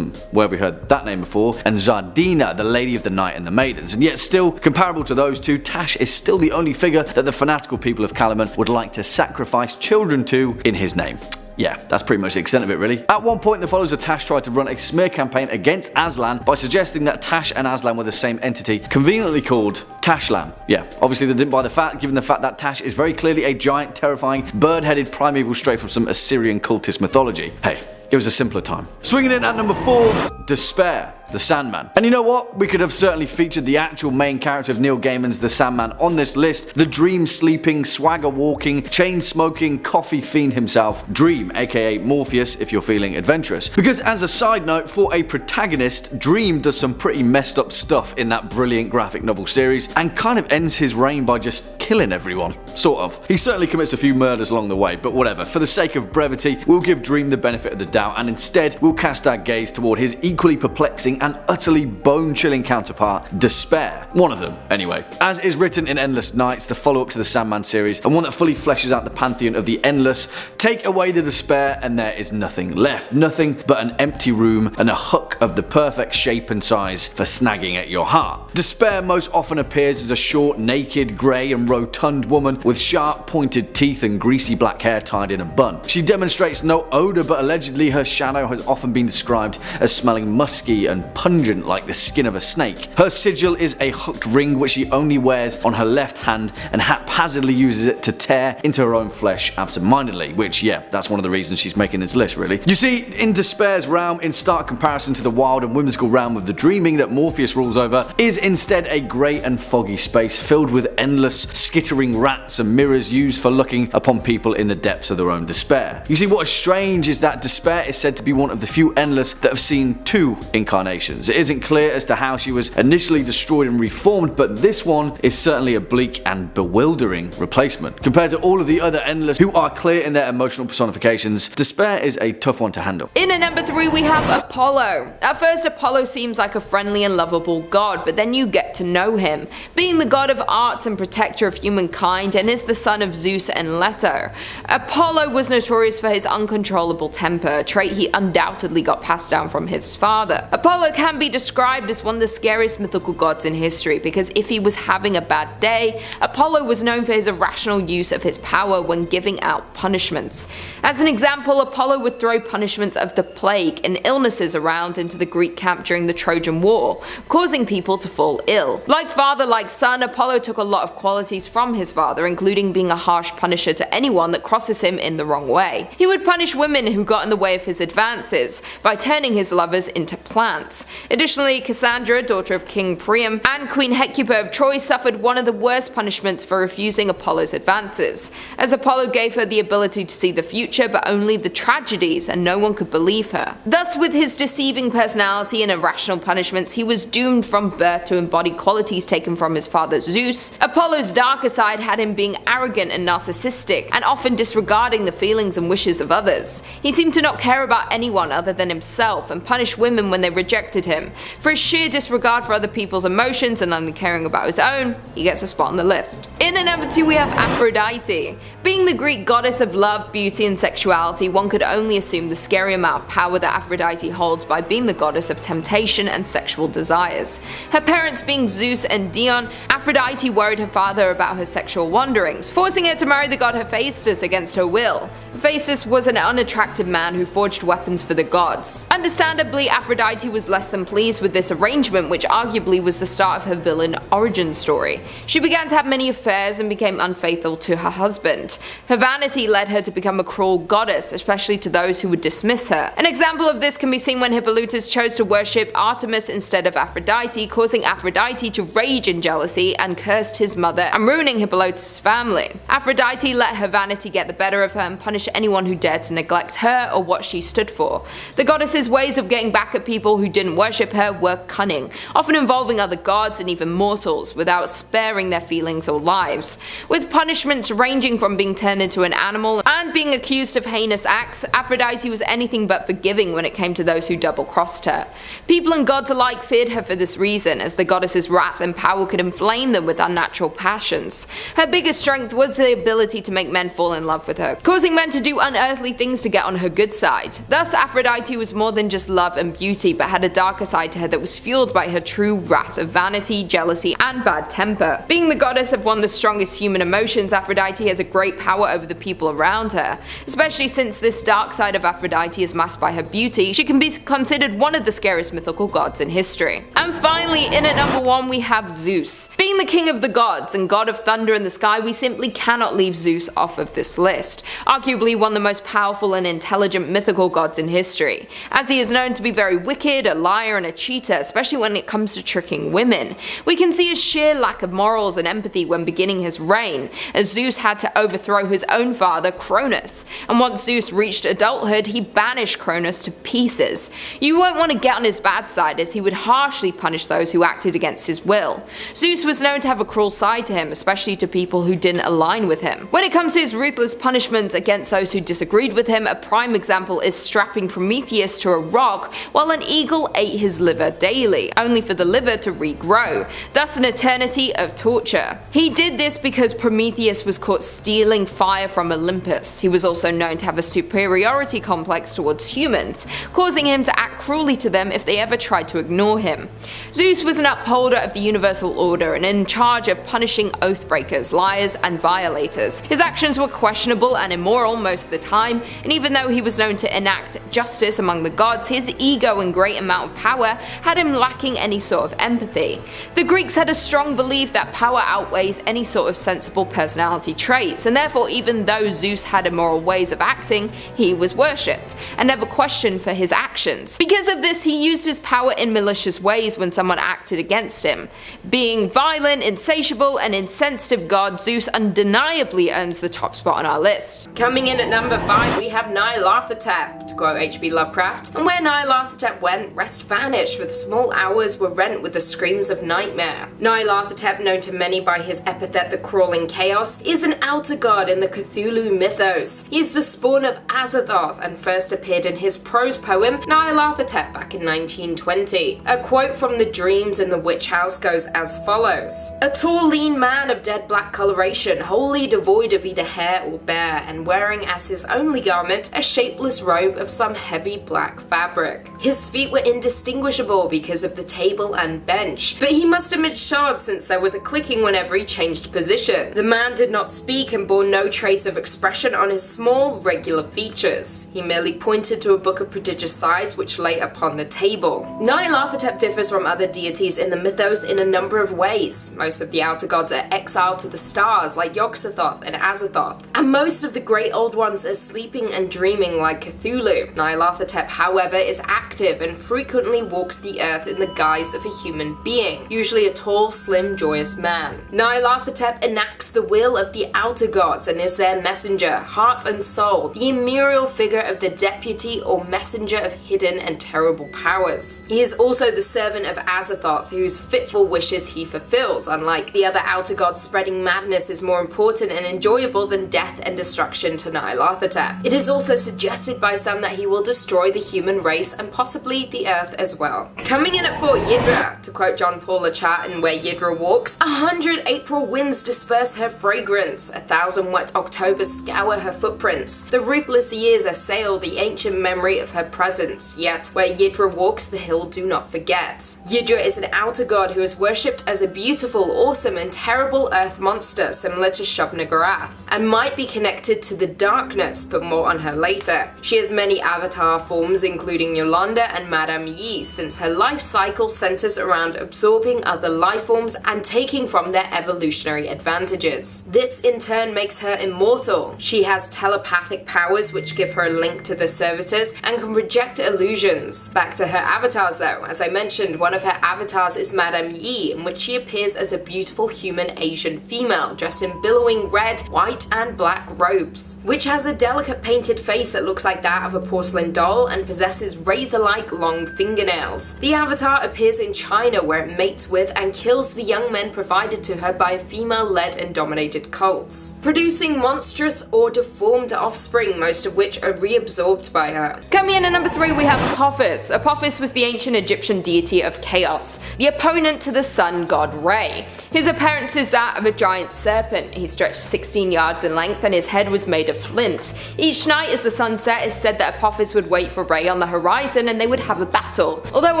where have we heard that name before, and Zardina, the Lady of the Night and the Maidens. And yet still, comparable to those two, Tash is still the only figure that the fanatical people of Kalaman would like to sacrifice children to in his name. Yeah, that's pretty much the extent of it, really. At one point, the followers of Tash tried to run a smear campaign against Aslan by suggesting that Tash and Aslan were the same entity, conveniently called Tashlan. Yeah, obviously they didn't buy the fact, given the fact that Tash is very clearly a giant, terrifying, bird-headed primeval straight from some Assyrian cultist mythology. Hey, it was a simpler time. Swinging in at number 4, Despair, the Sandman. And you know what? We could have certainly featured the actual main character of Neil Gaiman's The Sandman on this list, the dream-sleeping, swagger-walking, chain-smoking, coffee fiend himself, Dream, aka Morpheus if you're feeling adventurous. Because as a side note, for a protagonist, Dream does some pretty messed up stuff in that brilliant graphic novel series, and kind of ends his reign by just killing everyone. Sort of. He certainly commits a few murders along the way, but whatever. For the sake of brevity, we'll give Dream the benefit of the doubt, and instead we'll cast our gaze toward his equally perplexing and utterly bone-chilling counterpart, Despair. One of them, anyway. As is written in Endless Nights, the follow-up to the Sandman series, and one that fully fleshes out the pantheon of the endless, take away the despair and there is nothing left. Nothing but an empty room and a hook of the perfect shape and size for snagging at your heart. Despair most often appears as a short, naked, grey and rotund woman with sharp, pointed teeth and greasy black hair tied in a bun. She demonstrates no odour, but allegedly her shadow has often been described as smelling musky and pungent like the skin of a snake. Her sigil is a hooked ring which she only wears on her left hand and haphazardly uses it to tear into her own flesh absentmindedly, which yeah, that's one of the reasons she's making this list really. You see, in Despair's realm, in stark comparison to the wild and whimsical realm of the dreaming that Morpheus rules over, is instead a grey and foggy space filled with endless skittering rats and mirrors used for looking upon people in the depths of their own despair. You see, what is strange is that Despair is said to be one of the few Endless that have seen two incarnations. It isn't clear as to how she was initially destroyed and reformed, but this one is certainly a bleak and bewildering replacement. Compared to all of the other Endless who are clear in their emotional personifications, Despair is a tough one to handle. In at number 3 we have Apollo. At first Apollo seems like a friendly and lovable god, but then you get to know him. Being the god of arts and protector of humankind and is the son of Zeus and Leto, Apollo was notorious for his uncontrollable temper, a trait he undoubtedly got passed down from his father. Apollo can be described as one of the scariest mythical gods in history because if he was having a bad day, Apollo was known for his irrational use of his power when giving out punishments. As an example, Apollo would throw punishments of the plague and illnesses around into the Greek camp during the Trojan War, causing people to fall ill. Like father, like son, Apollo took a lot of qualities from his father, including being a harsh punisher to anyone that crosses him in the wrong way. He would punish women who got in the way of his advances by turning his lovers into plants. Additionally, Cassandra, daughter of King Priam, and Queen Hecuba of Troy suffered one of the worst punishments for refusing Apollo's advances, as Apollo gave her the ability to see the future but only the tragedies, and no one could believe her. Thus, with his deceiving personality and irrational punishments, he was doomed from birth to embody qualities taken from his father Zeus. Apollo's darker side had him being arrogant and narcissistic, and often disregarding the feelings and wishes of others. He seemed to not care about anyone other than himself and punish women when they rejected him. For his sheer disregard for other people's emotions and only caring about his own, he gets a spot on the list. In at number 2 we have Aphrodite. Being the Greek goddess of love, beauty and sexuality, one could only assume the scary amount of power that Aphrodite holds by being the goddess of temptation and sexual desires. Her parents being Zeus and Dion, Aphrodite worried her father about her sexual wanderings, forcing her to marry the god Hephaestus against her will. Hephaestus was an unattractive man who forged weapons for the gods. Understandably, Aphrodite was less than pleased with this arrangement, which arguably was the start of her villain origin story. She began to have many affairs and became unfaithful to her husband. Her vanity led her to become a cruel goddess, especially to those who would dismiss her. An example of this can be seen when Hippolytus chose to worship Artemis instead of Aphrodite, causing Aphrodite to rage in jealousy and cursed his mother and ruining Hippolytus' family. Aphrodite let her vanity get the better of her and punish anyone who dared to neglect her or what she stood for. The goddess's ways of getting back at people who didn't worship her were cunning, often involving other gods and even mortals, without sparing their feelings or lives. With punishments ranging from being turned into an animal and being accused of heinous acts, Aphrodite was anything but forgiving when it came to those who double-crossed her. People and gods alike feared her for this reason, as the goddess's wrath and power could inflame them with unnatural passions. Her biggest strength was the ability to make men fall in love with her, causing men to do unearthly things to get on her good side. Thus, Aphrodite was more than just love and beauty, but had a darker side to her that was fueled by her true wrath of vanity, jealousy, and bad temper. Being the goddess of one of the strongest human emotions, Aphrodite has a great power over the people around her. Especially since this dark side of Aphrodite is masked by her beauty, she can be considered one of the scariest mythical gods in history. And finally, in at number 1 we have Zeus. Being the king of the gods and god of thunder in the sky, we simply cannot leave Zeus off of this list. Arguably one of the most powerful and intelligent mythical gods in history, as he is known to be very wicked, a liar and a cheater, especially when it comes to tricking women. We can see his sheer lack of morals and empathy when beginning his reign, as Zeus had to overthrow his own father Chronos, and once Zeus reached adulthood he banished Chronos to pieces. You won't want to get on his bad side, as he would harshly punish those who acted against his will. Zeus was known to have a cruel side to him, especially to people who didn't align with him. When it comes to his ruthless punishments against those who disagreed with him, a prime example is strapping Prometheus to a rock while an eagle ate his liver daily, only for the liver to regrow, thus an eternity of torture. He did this because Prometheus was caught stealing fire from Olympus. He was also known to have a superiority complex towards humans, causing him to act cruelly to them if they ever tried to ignore him. Zeus was an upholder of the universal order and in charge of punishing oathbreakers, liars, and violators. His actions were questionable and immoral, realm most of the time, and even though he was known to enact justice among the gods, his ego and great amount of power had him lacking any sort of empathy. The Greeks had a strong belief that power outweighs any sort of sensible personality traits, and therefore even though Zeus had immoral ways of acting, he was worshipped, and never questioned for his actions. Because of this, he used his power in malicious ways when someone acted against him. Being violent, insatiable, and insensitive god, Zeus undeniably earns the top spot on our list. Coming in at number 5, we have Nyarlathotep, to quote H.P. Lovecraft, and where Nyarlathotep went, rest vanished, for the small hours were rent with the screams of nightmare. Nyarlathotep, known to many by his epithet the Crawling Chaos, is an outer god in the Cthulhu mythos. He is the spawn of Azathoth and first appeared in his prose poem Nyarlathotep back in 1920. A quote from the Dreams in the Witch House goes as follows: "A tall, lean man of dead black coloration, wholly devoid of either hair or bear, and wearing as his only garment a shapeless robe of some heavy black fabric. His feet were indistinguishable because of the table and bench, but he must have been shod since there was a clicking whenever he changed position. The man did not speak and bore no trace of expression on his small, regular features. He merely pointed to a book of prodigious size which lay upon the table." Nyarlathotep differs from other deities in the mythos in a number of ways. Most of the outer gods are exiled to the stars like Yog-Sothoth and Azathoth, and most of the great old ones are sleeping and dreaming like Cthulhu. Nyarlathotep, however, is active and frequently walks the earth in the guise of a human being, usually a tall, slim, joyous man. Nyarlathotep enacts the will of the outer gods and is their messenger, heart and soul, the immaterial figure of the deputy or messenger of hidden and terrible powers. He is also the servant of Azathoth, whose fitful wishes he fulfills. Unlike the other outer gods, spreading madness is more important and enjoyable than death and destruction to Nyarlathotep. It is also suggested by some that he will destroy the human race and possibly the earth as well. Coming in at 4, Yidra. To quote John Paul Lachat in Where Yidra Walks, 100 April winds disperse her fragrance, 1,000 wet Octobers scour her footprints, the ruthless years assail the ancient memory of her presence, yet where Yidra walks the hill do not forget. Yidra is an outer god who is worshipped as a beautiful, awesome, and terrible earth monster similar to Shub-Niggurath, and might be connected to the darkness, but more on her later. She has many avatar forms including Yolanda and Madame Yi, since her life cycle centers around absorbing other life forms and taking from their evolutionary advantages. This in turn makes her immortal. She has telepathic powers which give her a link to the servitors and can project illusions. Back to her avatars though, as I mentioned, one of her avatars is Madame Yi, in which she appears as a beautiful human Asian female dressed in billowing red, white and black robes, which has a delicate painted face that looks like that of a porcelain doll and possesses razor-like long fingernails. The avatar appears in China where it mates with and kills the young men provided to her by female-led and dominated cults, producing monstrous or deformed offspring, most of which are reabsorbed by her. Coming in at number 3, we have Apophis. Apophis was the ancient Egyptian deity of chaos, the opponent to the sun god Re. His appearance is that of a giant serpent. He stretched 16 yards in length and his head was made of flint. Each night as the sun set, it's said that Apophis would wait for Re on the horizon and they would have a battle. Although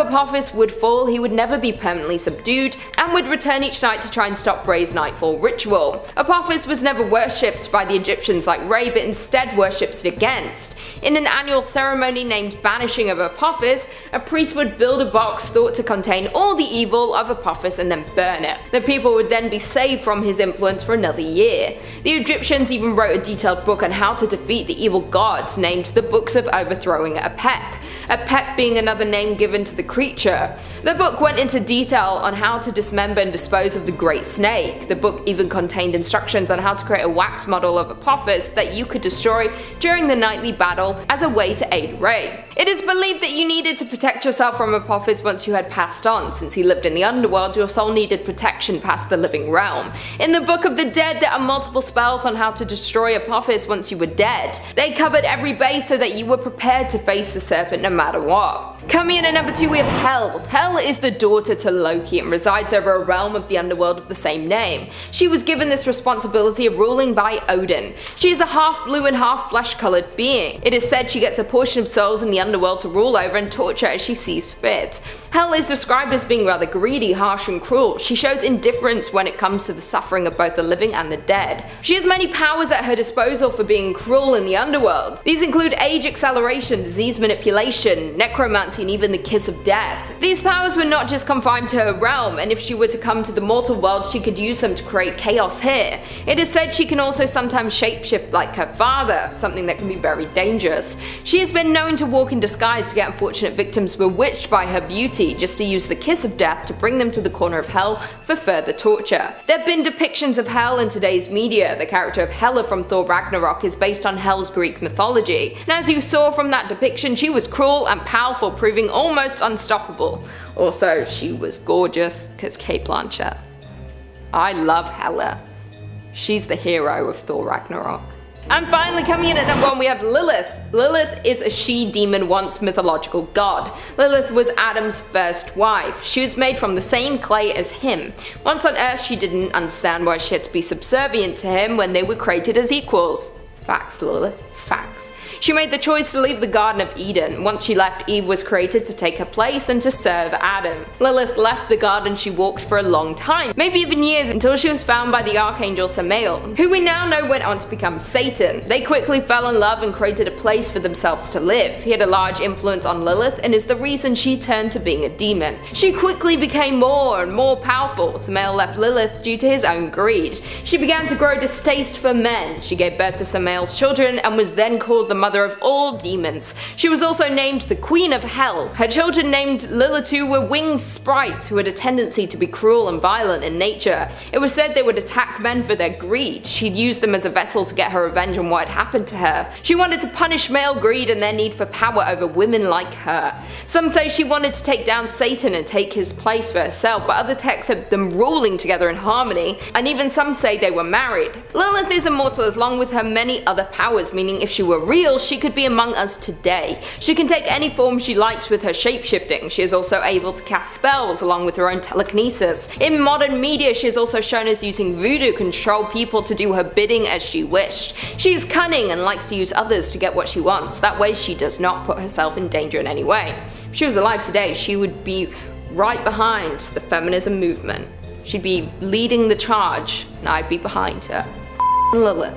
Apophis would fall, he would never be permanently subdued and would return each night to try and stop Re's nightfall ritual. Apophis was never worshipped by the Egyptians like Re, but instead worshipped against. In an annual ceremony named Banishing of Apophis, a priest would build a box thought to contain all the evil of Apophis and then burn it. The people would then be saved from his influence for another year. The Egyptians even wrote a detailed book on how to defeat the evil gods, named the Books of Overthrowing Apep being another name given to the creature. The book went into detail on how to dismember and dispose of the Great Snake. The book even contained instructions on how to create a wax model of Apophis that you could destroy during the nightly battle as a way to aid Re. It is believed that you needed to protect yourself from Apophis once you had passed on. Since he lived in the underworld, your soul needed protection past the living realm. In the Book of the Dead, there are multiple spells on how to destroy Apophis once you were dead. They covered every base so that you were prepared to face the serpent no matter what. Coming in at number 2, we have Hel. Hel is the daughter to Loki and resides over a realm of the underworld of the same name. She was given this responsibility of ruling by Odin. She is a half blue and half flesh colored being. It is said she gets a portion of souls in the underworld to rule over and torture as she sees fit. Hel is described as being rather greedy, harsh and cruel. She shows indifference when it comes to the suffering of both the living and the dead. She has many powers at her disposal for being cruel in the underworld. These include age acceleration, disease manipulation, necromancy, and even the kiss of death. These powers were not just confined to her realm, and if she were to come to the mortal world, she could use them to create chaos here. It is said she can also sometimes shapeshift like her father, something that can be very dangerous. She has been known to walk in disguise to get unfortunate victims bewitched by her beauty, just to use the kiss of death to bring them to the corner of hell for further torture. There have been depictions of Hel in today's media. The character of Hela from Thor Ragnarok is based on Hel's Greek mythology, and as you saw from that depiction, she was cruel and powerful, proving almost unstoppable. Also, she was gorgeous, because Cate Blanchett. I love Hela. She's the hero of Thor Ragnarok. And finally, coming in at number 1, we have Lilith. Lilith is a she-demon, once mythological god. Lilith was Adam's first wife. She was made from the same clay as him. Once on Earth, she didn't understand why she had to be subservient to him when they were created as equals. Facts, Lilith. Facts. She made the choice to leave the Garden of Eden. Once she left, Eve was created to take her place and to serve Adam. Lilith left the garden. She walked for a long time, maybe even years, until she was found by the archangel Samael, who we now know went on to become Satan. They quickly fell in love and created a place for themselves to live. He had a large influence on Lilith and is the reason she turned to being a demon. She quickly became more and more powerful. Samael left Lilith due to his own greed. She began to grow distaste for men. She gave birth to Samael's children and was then called the mother of all demons. She was also named the Queen of Hell. Her children, named Lilith, were winged sprites who had a tendency to be cruel and violent in nature. It was said they would attack men for their greed. She'd use them as a vessel to get her revenge on what had happened to her. She wanted to punish male greed and their need for power over women like her. Some say she wanted to take down Satan and take his place for herself, but other texts have them ruling together in harmony, and even some say they were married. Lilith is immortal along with her many other powers, meaning if she were real, she could be among us today. She can take any form she likes with her shapeshifting. She is also able to cast spells along with her own telekinesis. In modern media, she is also shown as using voodoo to control people to do her bidding as she wished. She is cunning and likes to use others to get what she wants. That way she does not put herself in danger in any way. If she was alive today, she would be right behind the feminism movement. She'd be leading the charge, and I'd be behind her. Lilith.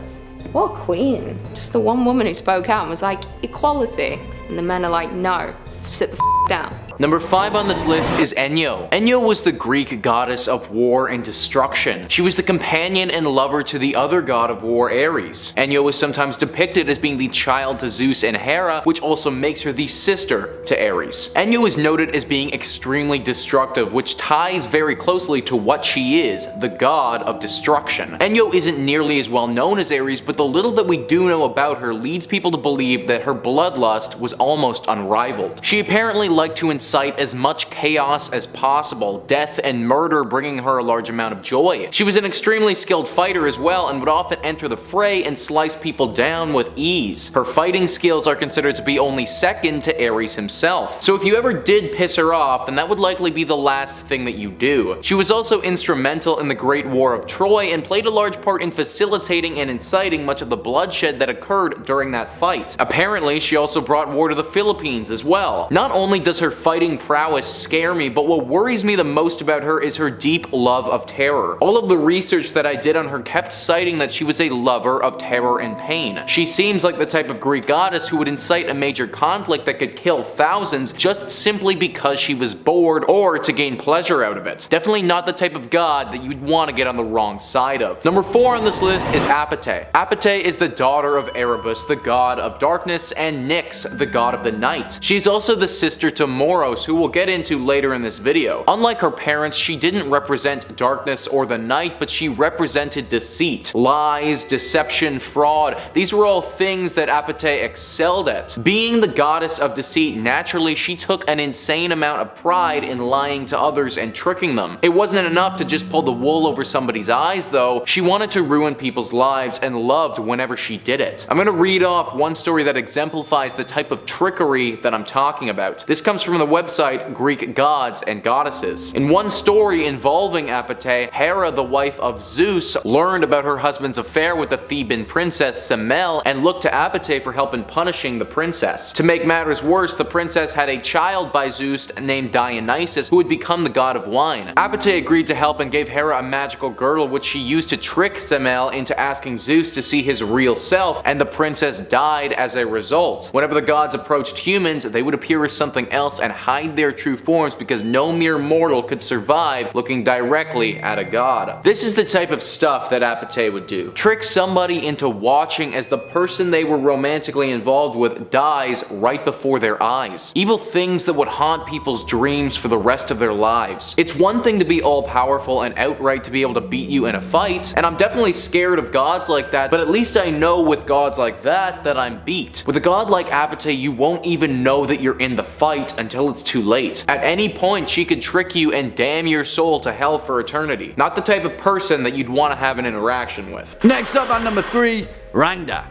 What queen? Just the one woman who spoke out and was like, equality. And the men are like, no, sit the down. Number 5 on this list is Enyo. Enyo was the Greek goddess of war and destruction. She was the companion and lover to the other god of war, Eris. Enyo was sometimes depicted as being the child to Zeus and Hera, which also makes her the sister to Ares. Enyo is noted as being extremely destructive, which ties very closely to what she is, the god of destruction. Enyo isn't nearly as well known as Ares, but the little that we do know about her leads people to believe that her bloodlust was almost unrivaled. She apparently liked to incite as much chaos as possible, death and murder bringing her a large amount of joy. She was an extremely skilled fighter as well and would often enter the fray and slice people down with ease. Her fighting skills are considered to be only second to Ares himself. So if you ever did piss her off, then that would likely be the last thing that you do. She was also instrumental in the Great War of Troy and played a large part in facilitating and inciting much of the bloodshed that occurred during that fight. Apparently, she also brought war to the Philippines as well. Not only does her fighting prowess scare me, but what worries me the most about her is her deep love of terror. All of the research that I did on her kept citing that she was a lover of terror and pain. She seems like the type of Greek goddess who would incite a major conflict that could kill thousands just simply because she was bored or to gain pleasure out of it. Definitely not the type of god that you'd want to get on the wrong side of. Number 4 on this list is Apate. Apate is the daughter of Erebus, the god of darkness, and Nyx, the god of the night. She is also the sister to Moros, who we'll get into later in this video. Unlike her parents, she didn't represent darkness or the night, but she represented deceit, lies, deception, fraud. These were all things that Apate excelled at. Being the goddess of deceit, naturally she took an insane amount of pride in lying to others and tricking them. It wasn't enough to just pull the wool over somebody's eyes though. She wanted to ruin people's lives and loved whenever she did it. I'm gonna read off one story that exemplifies the type of trickery that I'm talking about. This comes from the website Greek Gods and Goddesses. In one story involving Apate, Hera, the wife of Zeus, learned about her husband's affair with the Theban princess Semele and looked to Apate for help in punishing the princess. To make matters worse, the princess had a child by Zeus named Dionysus, who would become the god of wine. Apate agreed to help and gave Hera a magical girdle which she used to trick Semele into asking Zeus to see his real self, and the princess died as a result. Whenever the gods approached humans, they would appear as something else and hide their true forms because no mere mortal could survive looking directly at a god. This is the type of stuff that Apate would do. Trick somebody into watching as the person they were romantically involved with dies right before their eyes. Evil things that would haunt people's dreams for the rest of their lives. It's one thing to be all powerful and outright to be able to beat you in a fight, and I'm definitely scared of gods like that, but at least I know with gods like that I'm beat. With a god like Apate, you won't even know that you're in the fight until it's too late. At any point, she could trick you and damn your soul to hell for eternity. Not the type of person that you'd want to have an interaction with. Next up at number 3, Rangda.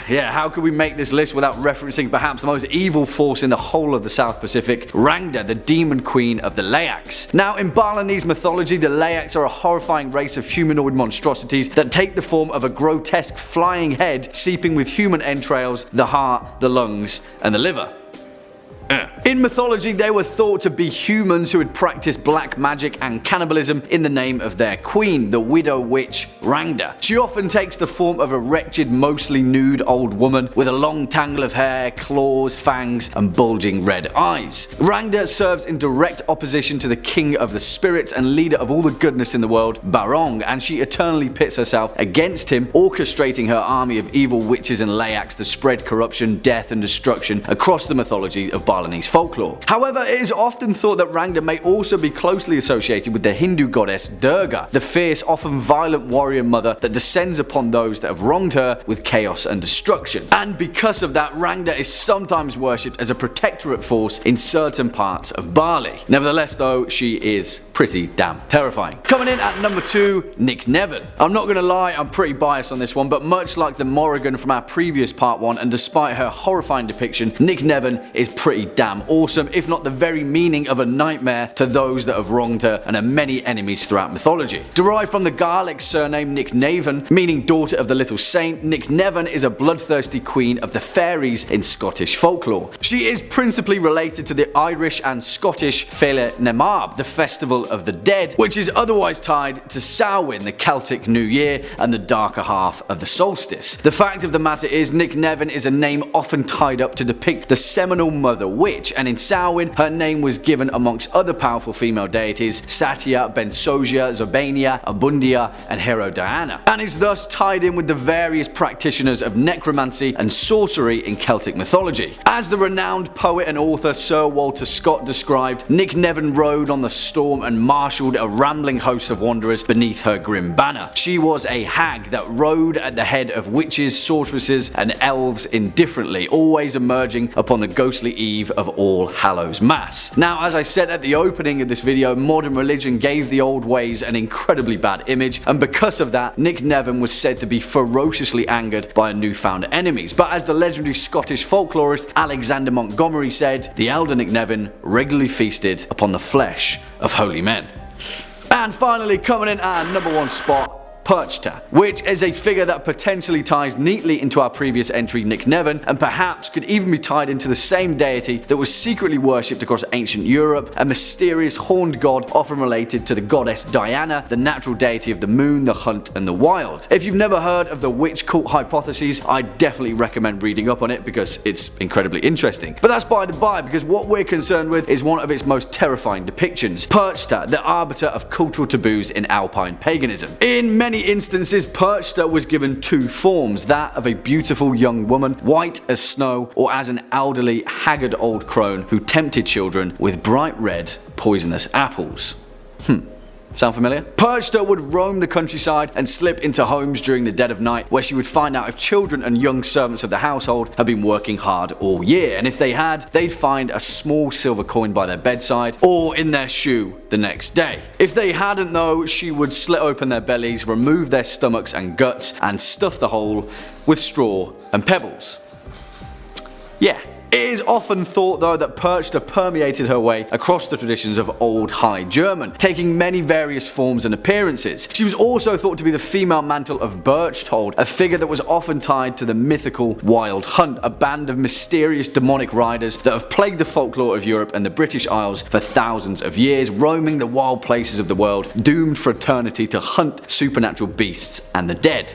Yeah, how could we make this list without referencing perhaps the most evil force in the whole of the South Pacific, Rangda, the demon queen of the Layaks. Now, in Balinese mythology, the Layaks are a horrifying race of humanoid monstrosities that take the form of a grotesque flying head seeping with human entrails, the heart, the lungs, and the liver. In mythology, they were thought to be humans who had practiced black magic and cannibalism in the name of their queen, the widow witch Rangda. She often takes the form of a wretched, mostly nude old woman with a long tangle of hair, claws, fangs, and bulging red eyes. Rangda serves in direct opposition to the king of the spirits and leader of all the goodness in the world, Barong, and she eternally pits herself against him, orchestrating her army of evil witches and Layaks to spread corruption, death, and destruction across the mythologies of Balinese folklore. However, it is often thought that Rangda may also be closely associated with the Hindu goddess Durga, the fierce, often violent warrior mother that descends upon those that have wronged her with chaos and destruction. And because of that, Rangda is sometimes worshipped as a protectorate force in certain parts of Bali. Nevertheless though, she is pretty damn terrifying. Coming in at number 2, Nycneven. I'm not gonna lie, I'm pretty biased on this one, but much like the Morrigan from our previous part 1, and despite her horrifying depiction, Nycneven is pretty damn awesome, if not the very meaning of a nightmare to those that have wronged her and her many enemies throughout mythology. Derived from the Gaelic surname Nycneven, meaning daughter of the little saint, Nycneven is a bloodthirsty queen of the fairies in Scottish folklore. She is principally related to the Irish and Scottish Fele Nemab, the festival of the dead, which is otherwise tied to Samhain, the Celtic New Year, and the darker half of the solstice. The fact of the matter is, Nycneven is a name often tied up to depict the seminal mother witch, and in Samhain her name was given amongst other powerful female deities, Satya, Bensosia, Zobania, Abundia, and Herodiana, and is thus tied in with the various practitioners of necromancy and sorcery in Celtic mythology. As the renowned poet and author Sir Walter Scott described, Nycneven rode on the storm and marshalled a rambling host of wanderers beneath her grim banner. She was a hag that rode at the head of witches, sorceresses, and elves indifferently, always emerging upon the ghostly eve of All Hallows Mass. Now, as I said at the opening of this video, modern religion gave the old ways an incredibly bad image, and because of that, Nycneven was said to be ferociously angered by her newfound enemies. But as the legendary Scottish folklorist Alexander Montgomery said, the elder Nycneven regularly feasted upon the flesh of holy men. And finally, coming in at our number 1 spot, Puch, which is a figure that potentially ties neatly into our previous entry Nycneven, and perhaps could even be tied into the same deity that was secretly worshipped across ancient Europe, a mysterious horned god often related to the goddess Diana, the natural deity of the moon, the hunt, and the wild. If you've never heard of the witch cult hypotheses, I definitely recommend reading up on it because it's incredibly interesting. But that's by the by, because what we're concerned with is one of its most terrifying depictions, Puch, the arbiter of cultural taboos in Alpine paganism. In many instances, Puch was given 2 forms, that of a beautiful young woman, white as snow, or as an elderly, haggard old crone who tempted children with bright red, poisonous apples. Sound familiar? Puch would roam the countryside and slip into homes during the dead of night, where she would find out if children and young servants of the household had been working hard all year, and if they had, they'd find a small silver coin by their bedside or in their shoe the next day. If they hadn't though, she would slit open their bellies, remove their stomachs and guts, and stuff the hole with straw and pebbles. Yeah. It is often thought though that Puch permeated her way across the traditions of Old High German, taking many various forms and appearances. She was also thought to be the female mantle of Berchtold, a figure that was often tied to the mythical Wild Hunt, a band of mysterious demonic riders that have plagued the folklore of Europe and the British Isles for thousands of years, roaming the wild places of the world, doomed for eternity to hunt supernatural beasts and the dead.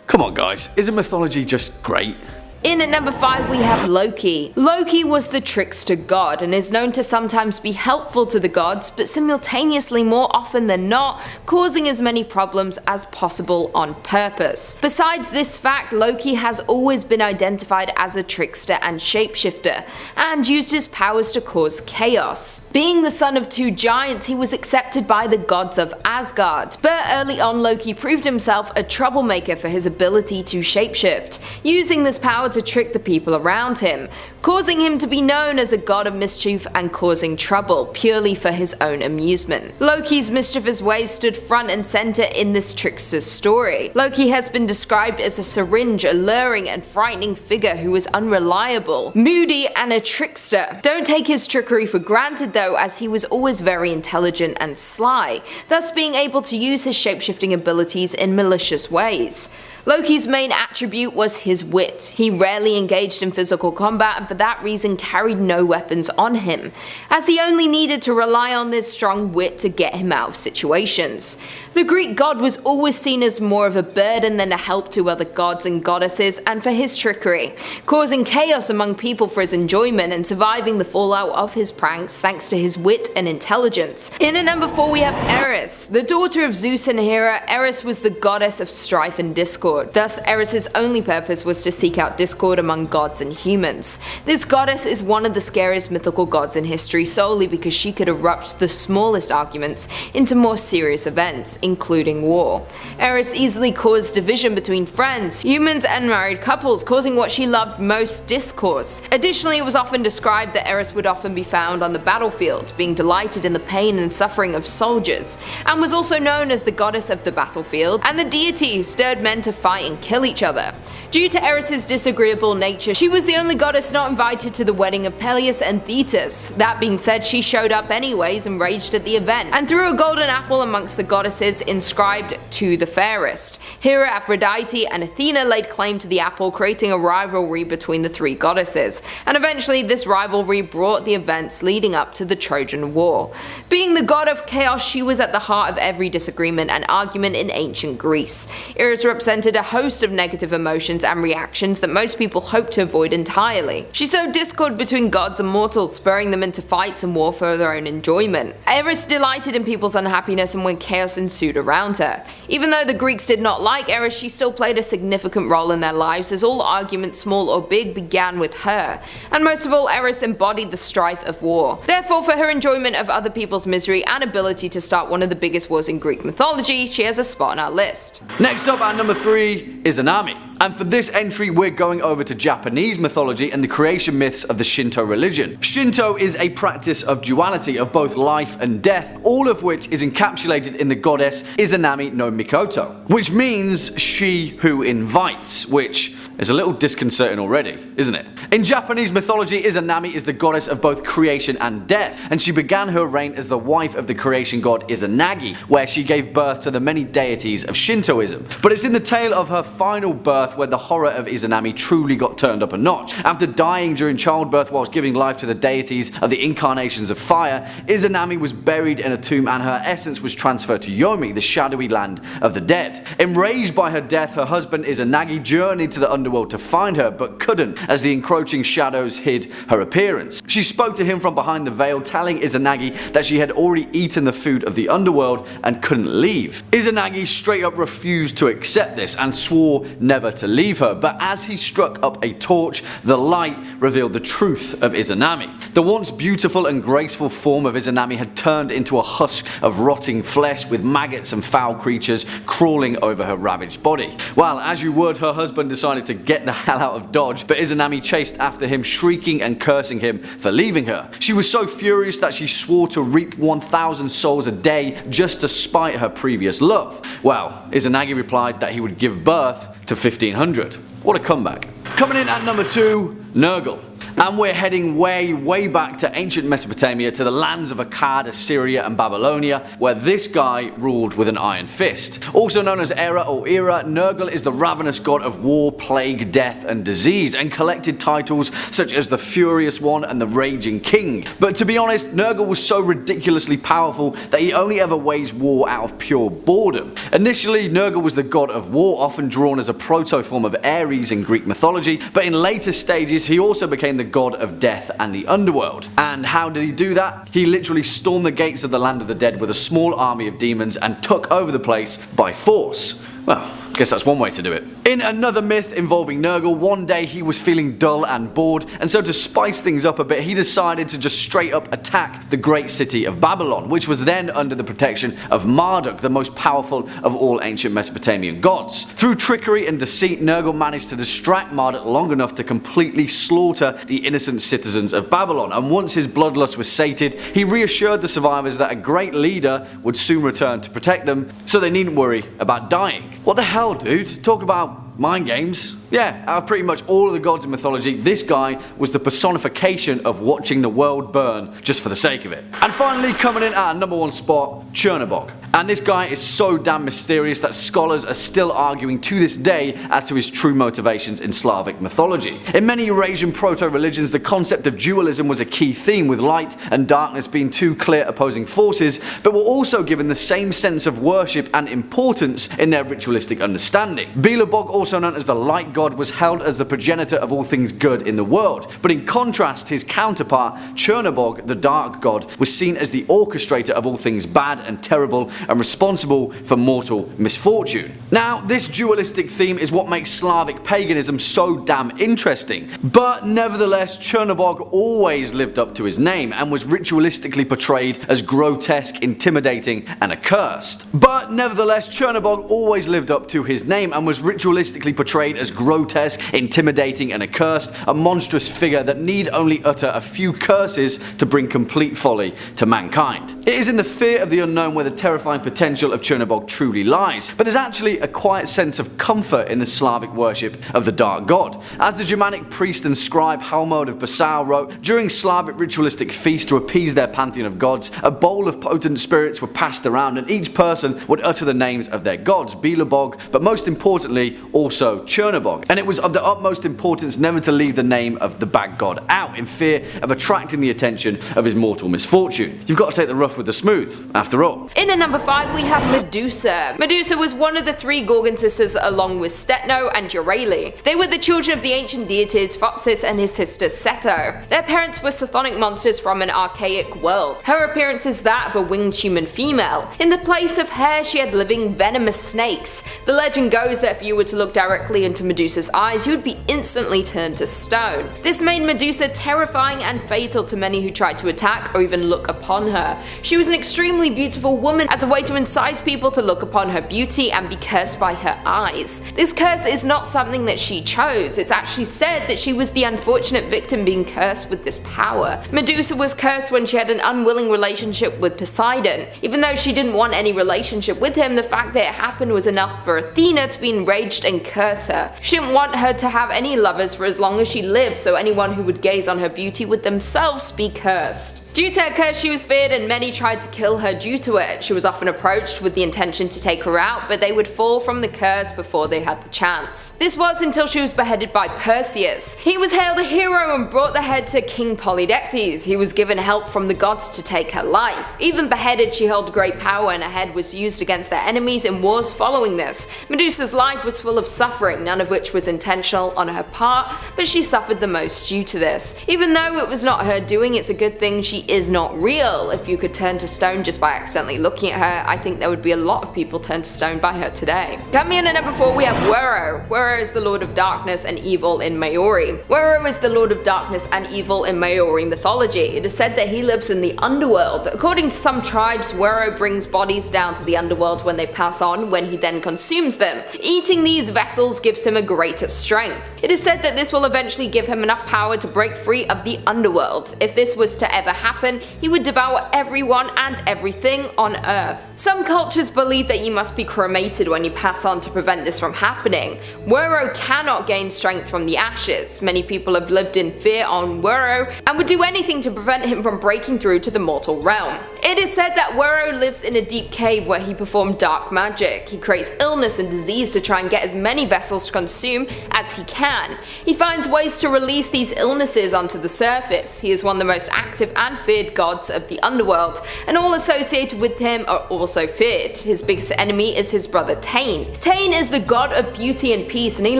Come on guys, isn't mythology just great? In at number 5 we have Loki. Loki was the trickster god and is known to sometimes be helpful to the gods, but simultaneously more often than not causing as many problems as possible on purpose. Besides this fact, Loki has always been identified as a trickster and shapeshifter, and used his powers to cause chaos. Being the son of 2 giants, he was accepted by the gods of Asgard, but early on Loki proved himself a troublemaker for his ability to shapeshift, using this power to trick the people around him, causing him to be known as a god of mischief and causing trouble purely for his own amusement. Loki's mischievous ways stood front and center in this trickster's story. Loki has been described as a syringe, alluring and frightening figure who is unreliable, moody and a trickster. Don't take his trickery for granted though, as he was always very intelligent and sly, thus being able to use his shapeshifting abilities in malicious ways. Loki's main attribute was his wit. He rarely engaged in physical combat and for that reason carried no weapons on him, as he only needed to rely on this strong wit to get him out of situations. The Greek god was always seen as more of a burden than a help to other gods and goddesses, and for his trickery, causing chaos among people for his enjoyment and surviving the fallout of his pranks thanks to his wit and intelligence. In at number 4 we have Eris. The daughter of Zeus and Hera, Eris was the goddess of strife and discord. Thus, Eris's only purpose was to seek out discord among gods and humans. This goddess is one of the scariest mythical gods in history solely because she could erupt the smallest arguments into more serious events, including war. Eris easily caused division between friends, humans and married couples, causing what she loved most, discourse. Additionally, it was often described that Eris would often be found on the battlefield, being delighted in the pain and suffering of soldiers, and was also known as the goddess of the battlefield and the deity who stirred men to fight and kill each other. Due to Eris's disagreeable nature, she was the only goddess not invited to the wedding of Peleus and Thetis. That being said, she showed up anyways and raged at the event, and threw a golden apple amongst the goddesses inscribed "To the fairest." Hera, Aphrodite and Athena laid claim to the apple, creating a rivalry between the 3 goddesses, and eventually this rivalry brought the events leading up to the Trojan War. Being the god of chaos, she was at the heart of every disagreement and argument in ancient Greece. Eris represented a host of negative emotions and reactions that most people hope to avoid entirely. She sowed discord between gods and mortals, spurring them into fights and war for their own enjoyment. Eris delighted in people's unhappiness and when chaos ensued around her. Even though the Greeks did not like Eris, she still played a significant role in their lives, as all arguments, small or big, began with her. And most of all, Eris embodied the strife of war. Therefore, for her enjoyment of other people's misery and ability to start one of the biggest wars in Greek mythology, she has a spot on our list. Next up at number 3 is Anami. And for this entry we're going over to Japanese mythology and the creation myths of the Shinto religion. Shinto is a practice of duality, of both life and death, all of which is encapsulated in the goddess Izanami no Mikoto, which means she who invites, which is a little disconcerting already, isn't it? In Japanese mythology, Izanami is the goddess of both creation and death, and she began her reign as the wife of the creation god Izanagi, where she gave birth to the many deities of Shintoism. But it's in the tale of her final birth where the horror of Izanami truly got turned up a notch. After dying during childbirth whilst giving life to the deities of the incarnations of fire, Izanami was buried in a tomb and her essence was transferred to Yomi, the shadowy land of the dead. Enraged by her death, her husband Izanagi journeyed to the underworld to find her, but couldn't, as the encroaching shadows hid her appearance. She spoke to him from behind the veil, telling Izanagi that she had already eaten the food of the underworld and couldn't leave. Izanagi straight up refused to accept this and swore never to leave her, but as he struck up a torch, the light revealed the truth of Izanami. The once beautiful and graceful form of Izanami had turned into a husk of rotting flesh with maggots and foul creatures crawling over her ravaged body. Well, as you would, her husband decided to get the hell out of Dodge, but Izanami chased after him, shrieking and cursing him for leaving her. She was so furious that she swore to reap 1,000 souls a day just to spite her previous love. Well, Izanagi replied that he would give birth to 1,500. What a comeback. Coming in at number 2, Nurgle. And we're heading way back to ancient Mesopotamia, to the lands of Akkad, Assyria and Babylonia, where this guy ruled with an iron fist. Also known as Era or Era, Nergal is the ravenous god of war, plague, death and disease, and collected titles such as the Furious One and the Raging King. But to be honest, Nergal was so ridiculously powerful that he only ever waged war out of pure boredom. Initially, Nergal was the god of war, often drawn as a proto-form of Eris in Greek mythology, but in later stages he also became the god of death and the underworld. And how did he do that? He literally stormed the gates of the land of the dead with a small army of demons and took over the place by force. Well, I guess that's one way to do it. In another myth involving Nergal, one day he was feeling dull and bored, and so to spice things up a bit, he decided to just straight up attack the great city of Babylon, which was then under the protection of Marduk, the most powerful of all ancient Mesopotamian gods. Through trickery and deceit, Nergal managed to distract Marduk long enough to completely slaughter the innocent citizens of Babylon, and once his bloodlust was sated, he reassured the survivors that a great leader would soon return to protect them, so they needn't worry about dying. What the hell, dude? Talk about mind games. Yeah, out of pretty much all of the gods in mythology, this guy was the personification of watching the world burn just for the sake of it. And finally, coming in at our number one spot, Chernobog. And this guy is so damn mysterious that scholars are still arguing to this day as to his true motivations in Slavic mythology. In many Eurasian proto-religions, the concept of dualism was a key theme, with light and darkness being two clear opposing forces, but were also given the same sense of worship and importance in their ritualistic understanding. Belobog, also known as the light god, was held as the progenitor of all things good in the world, but in contrast, his counterpart, Chernobog, the dark god, was seen as the orchestrator of all things bad and terrible, and responsible for mortal misfortune. Now, this dualistic theme is what makes Slavic paganism so damn interesting, but nevertheless, Chernobog always lived up to his name and was ritualistically portrayed as grotesque, intimidating and accursed. But nevertheless, Chernobog always lived up to his name and was ritualistically portrayed as grotesque, intimidating and accursed, a monstrous figure that need only utter a few curses to bring complete folly to mankind. It is in the fear of the unknown where the terrifying potential of Chernobog truly lies, but there's actually a quiet sense of comfort in the Slavic worship of the dark god. As the Germanic priest and scribe Halmod of Passau wrote, during Slavic ritualistic feasts to appease their pantheon of gods, a bowl of potent spirits were passed around and each person would utter the names of their gods, Belobog, but most importantly also Chernobog. And it was of the utmost importance never to leave the name of the bad god out, in fear of attracting the attention of his mortal misfortune. You've got to take the rough with the smooth, after all. In at number 5 we have Medusa. Medusa was one of the 3 Gorgon sisters along with Stetno and Euryale. They were the children of the ancient deities Photsis and his sister Seto. Their parents were chthonic monsters from an archaic world. Her appearance is that of a winged human female. In the place of hair she had living venomous snakes. The legend goes that if you were to look directly into Medusa's eyes, you would be instantly turned to stone. This made Medusa terrifying and fatal to many who tried to attack or even look upon her. She was an extremely beautiful woman as a way to incite people to look upon her beauty and be cursed by her eyes. This curse is not something that she chose, it's actually said that she was the unfortunate victim being cursed with this power. Medusa was cursed when she had an unwilling relationship with Poseidon. Even though she didn't want any relationship with him, the fact that it happened was enough for Athena to be enraged and curse her. She didn't want her to have any lovers for as long as she lived, so anyone who would gaze on her beauty would themselves be cursed. Due to her curse, she was feared and many tried to kill her due to it. She was often approached with the intention to take her out, but they would fall from the curse before they had the chance. This was until she was beheaded by Perseus. He was hailed a hero and brought the head to King Polydectes. He was given help from the gods to take her life. Even beheaded, she held great power and her head was used against their enemies in wars following this. Medusa's life was full of suffering, none of which was intentional on her part, but she suffered the most due to this. Even though it was not her doing, it's a good thing she is not real. If you could turn to stone just by accidentally looking at her, I think there would be a lot of people turned to stone by her today. Coming in at number 4 we have Wero. Wero is the lord of darkness and evil in Maori. Wero is the lord of darkness and evil in Maori mythology. It is said that he lives in the underworld. According to some tribes, Wero brings bodies down to the underworld when they pass on, when he then consumes them. Eating these vessels gives him a greater strength. It is said that this will eventually give him enough power to break free of the underworld. If this was to ever happen, he would devour everyone and everything on Earth. Some cultures believe that you must be cremated when you pass on to prevent this from happening. Wero cannot gain strength from the ashes. Many people have lived in fear on Wero and would do anything to prevent him from breaking through to the mortal realm. It is said that Wero lives in a deep cave where he performs dark magic. He creates illness and disease to try and get as many vessels to consume as he can. He finds ways to release these illnesses onto the surface. He is one of the most active and feared gods of the underworld, and all associated with him are also feared. His biggest enemy is his brother Tain. Tain is the god of beauty and peace, and he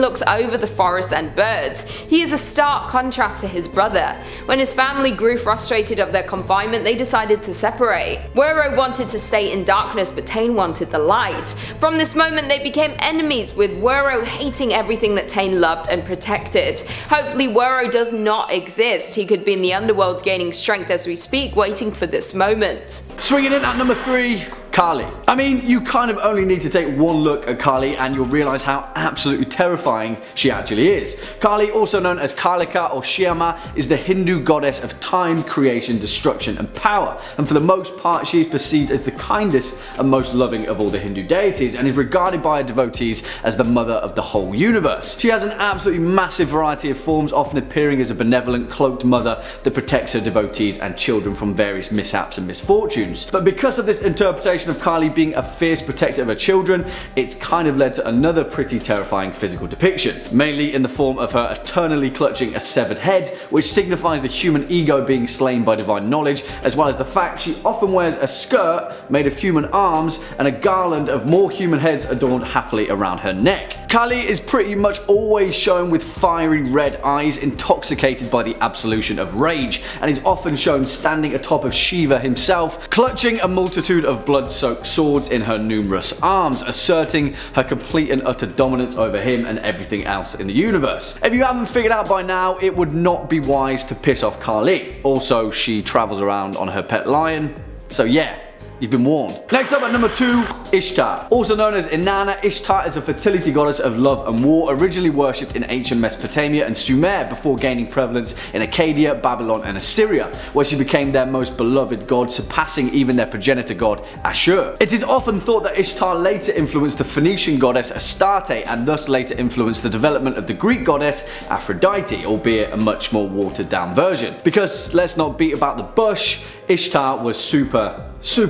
looks over the forests and birds. He is a stark contrast to his brother. When his family grew frustrated of their confinement, they decided to separate. Wero wanted to stay in darkness, but Tain wanted the light. From this moment they became enemies, with Wero hating everything that Tain loved and protected. Hopefully Wero does not exist. He could be in the underworld gaining strength as we speak, waiting for this moment. Swinging in at number 3, Kali. I mean, you kind of only need to take one look at Kali and you'll realize how absolutely terrifying she actually is. Kali, also known as Kalika or Shiama, is the Hindu goddess of time, creation, destruction and power, and for the most part she is perceived as the kindest and most loving of all the Hindu deities and is regarded by her devotees as the mother of the whole universe. She has an absolutely massive variety of forms, often appearing as a benevolent cloaked mother that protects her devotees and children from various mishaps and misfortunes. But because of this interpretation of Kali being a fierce protector of her children, it's kind of led to another pretty terrifying physical depiction, mainly in the form of her eternally clutching a severed head, which signifies the human ego being slain by divine knowledge, as well as the fact she often wears a skirt made of human arms and a garland of more human heads adorned happily around her neck. Kali is pretty much always shown with fiery red eyes, intoxicated by the absolution of rage, and is often shown standing atop of Shiva himself, clutching a multitude of blood-soaked swords in her numerous arms, asserting her complete and utter dominance over him and everything else in the universe. If you haven't figured out by now, it would not be wise to piss off Kali. Also, she travels around on her pet lion, so yeah, you've been warned. Next up at number 2, Ishtar. Also known as Inanna, Ishtar is a fertility goddess of love and war, originally worshipped in ancient Mesopotamia and Sumer before gaining prevalence in Acadia, Babylon and Assyria, where she became their most beloved god, surpassing even their progenitor god Ashur. It is often thought that Ishtar later influenced the Phoenician goddess Astarte and thus later influenced the development of the Greek goddess Aphrodite, albeit a much more watered down version. Because let's not beat about the bush, Ishtar was super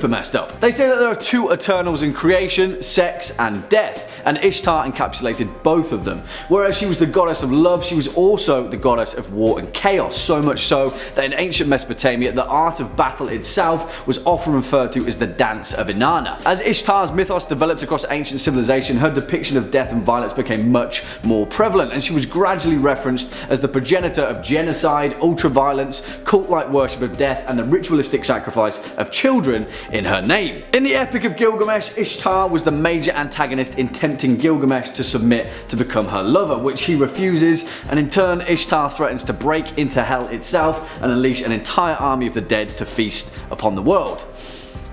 messed up. They say that there are 2 Eternals in creation, sex and death, and Ishtar encapsulated both of them. Whereas she was the goddess of love, she was also the goddess of war and chaos, so much so that in ancient Mesopotamia the art of battle itself was often referred to as the dance of Inanna. As Ishtar's mythos developed across ancient civilization, her depiction of death and violence became much more prevalent, and she was gradually referenced as the progenitor of genocide, ultra-violence, cult-like worship of death and the ritualistic sacrifice of children in her name. In the Epic of Gilgamesh, Ishtar was the major antagonist in tempting Gilgamesh to submit to become her lover, which he refuses, and in turn Ishtar threatens to break into hell itself and unleash an entire army of the dead to feast upon the world.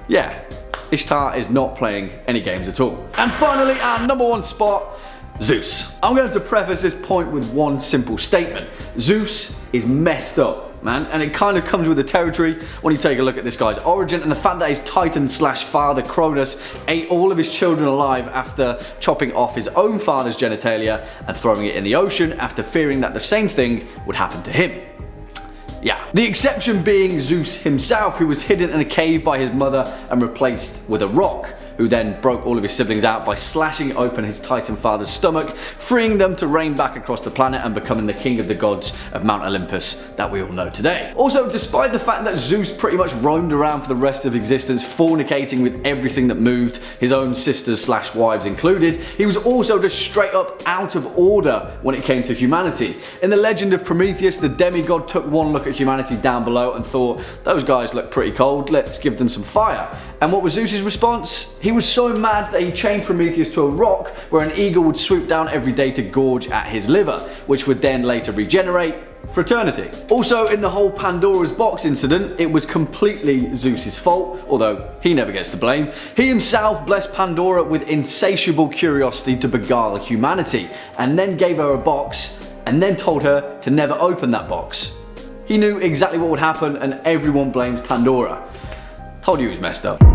Yeah, Ishtar is not playing any games at all. And finally, our number 1 spot, Zeus. I'm going to preface this point with one simple statement. Zeus is messed up, man, and it kind of comes with the territory when you take a look at this guy's origin and the fact that his titan slash father Chronos ate all of his children alive after chopping off his own father's genitalia and throwing it in the ocean after fearing that the same thing would happen to him. Yeah. The exception being Zeus himself, who was hidden in a cave by his mother and replaced with a rock, who then broke all of his siblings out by slashing open his titan father's stomach, freeing them to reign back across the planet and becoming the king of the gods of Mount Olympus that we all know today. Also, despite the fact that Zeus pretty much roamed around for the rest of existence, fornicating with everything that moved, his own sisters slash wives included, he was also just straight up out of order when it came to humanity. In the legend of Prometheus, the demigod took one look at humanity down below and thought, those guys look pretty cold, let's give them some fire. And what was Zeus's response? He was so mad that he chained Prometheus to a rock where an eagle would swoop down every day to gorge at his liver, which would then later regenerate for eternity. Also, in the whole Pandora's box incident, it was completely Zeus's fault, although he never gets the blame. He himself blessed Pandora with insatiable curiosity to beguile humanity, and then gave her a box and then told her to never open that box. He knew exactly what would happen and everyone blamed Pandora. Told you he was messed up.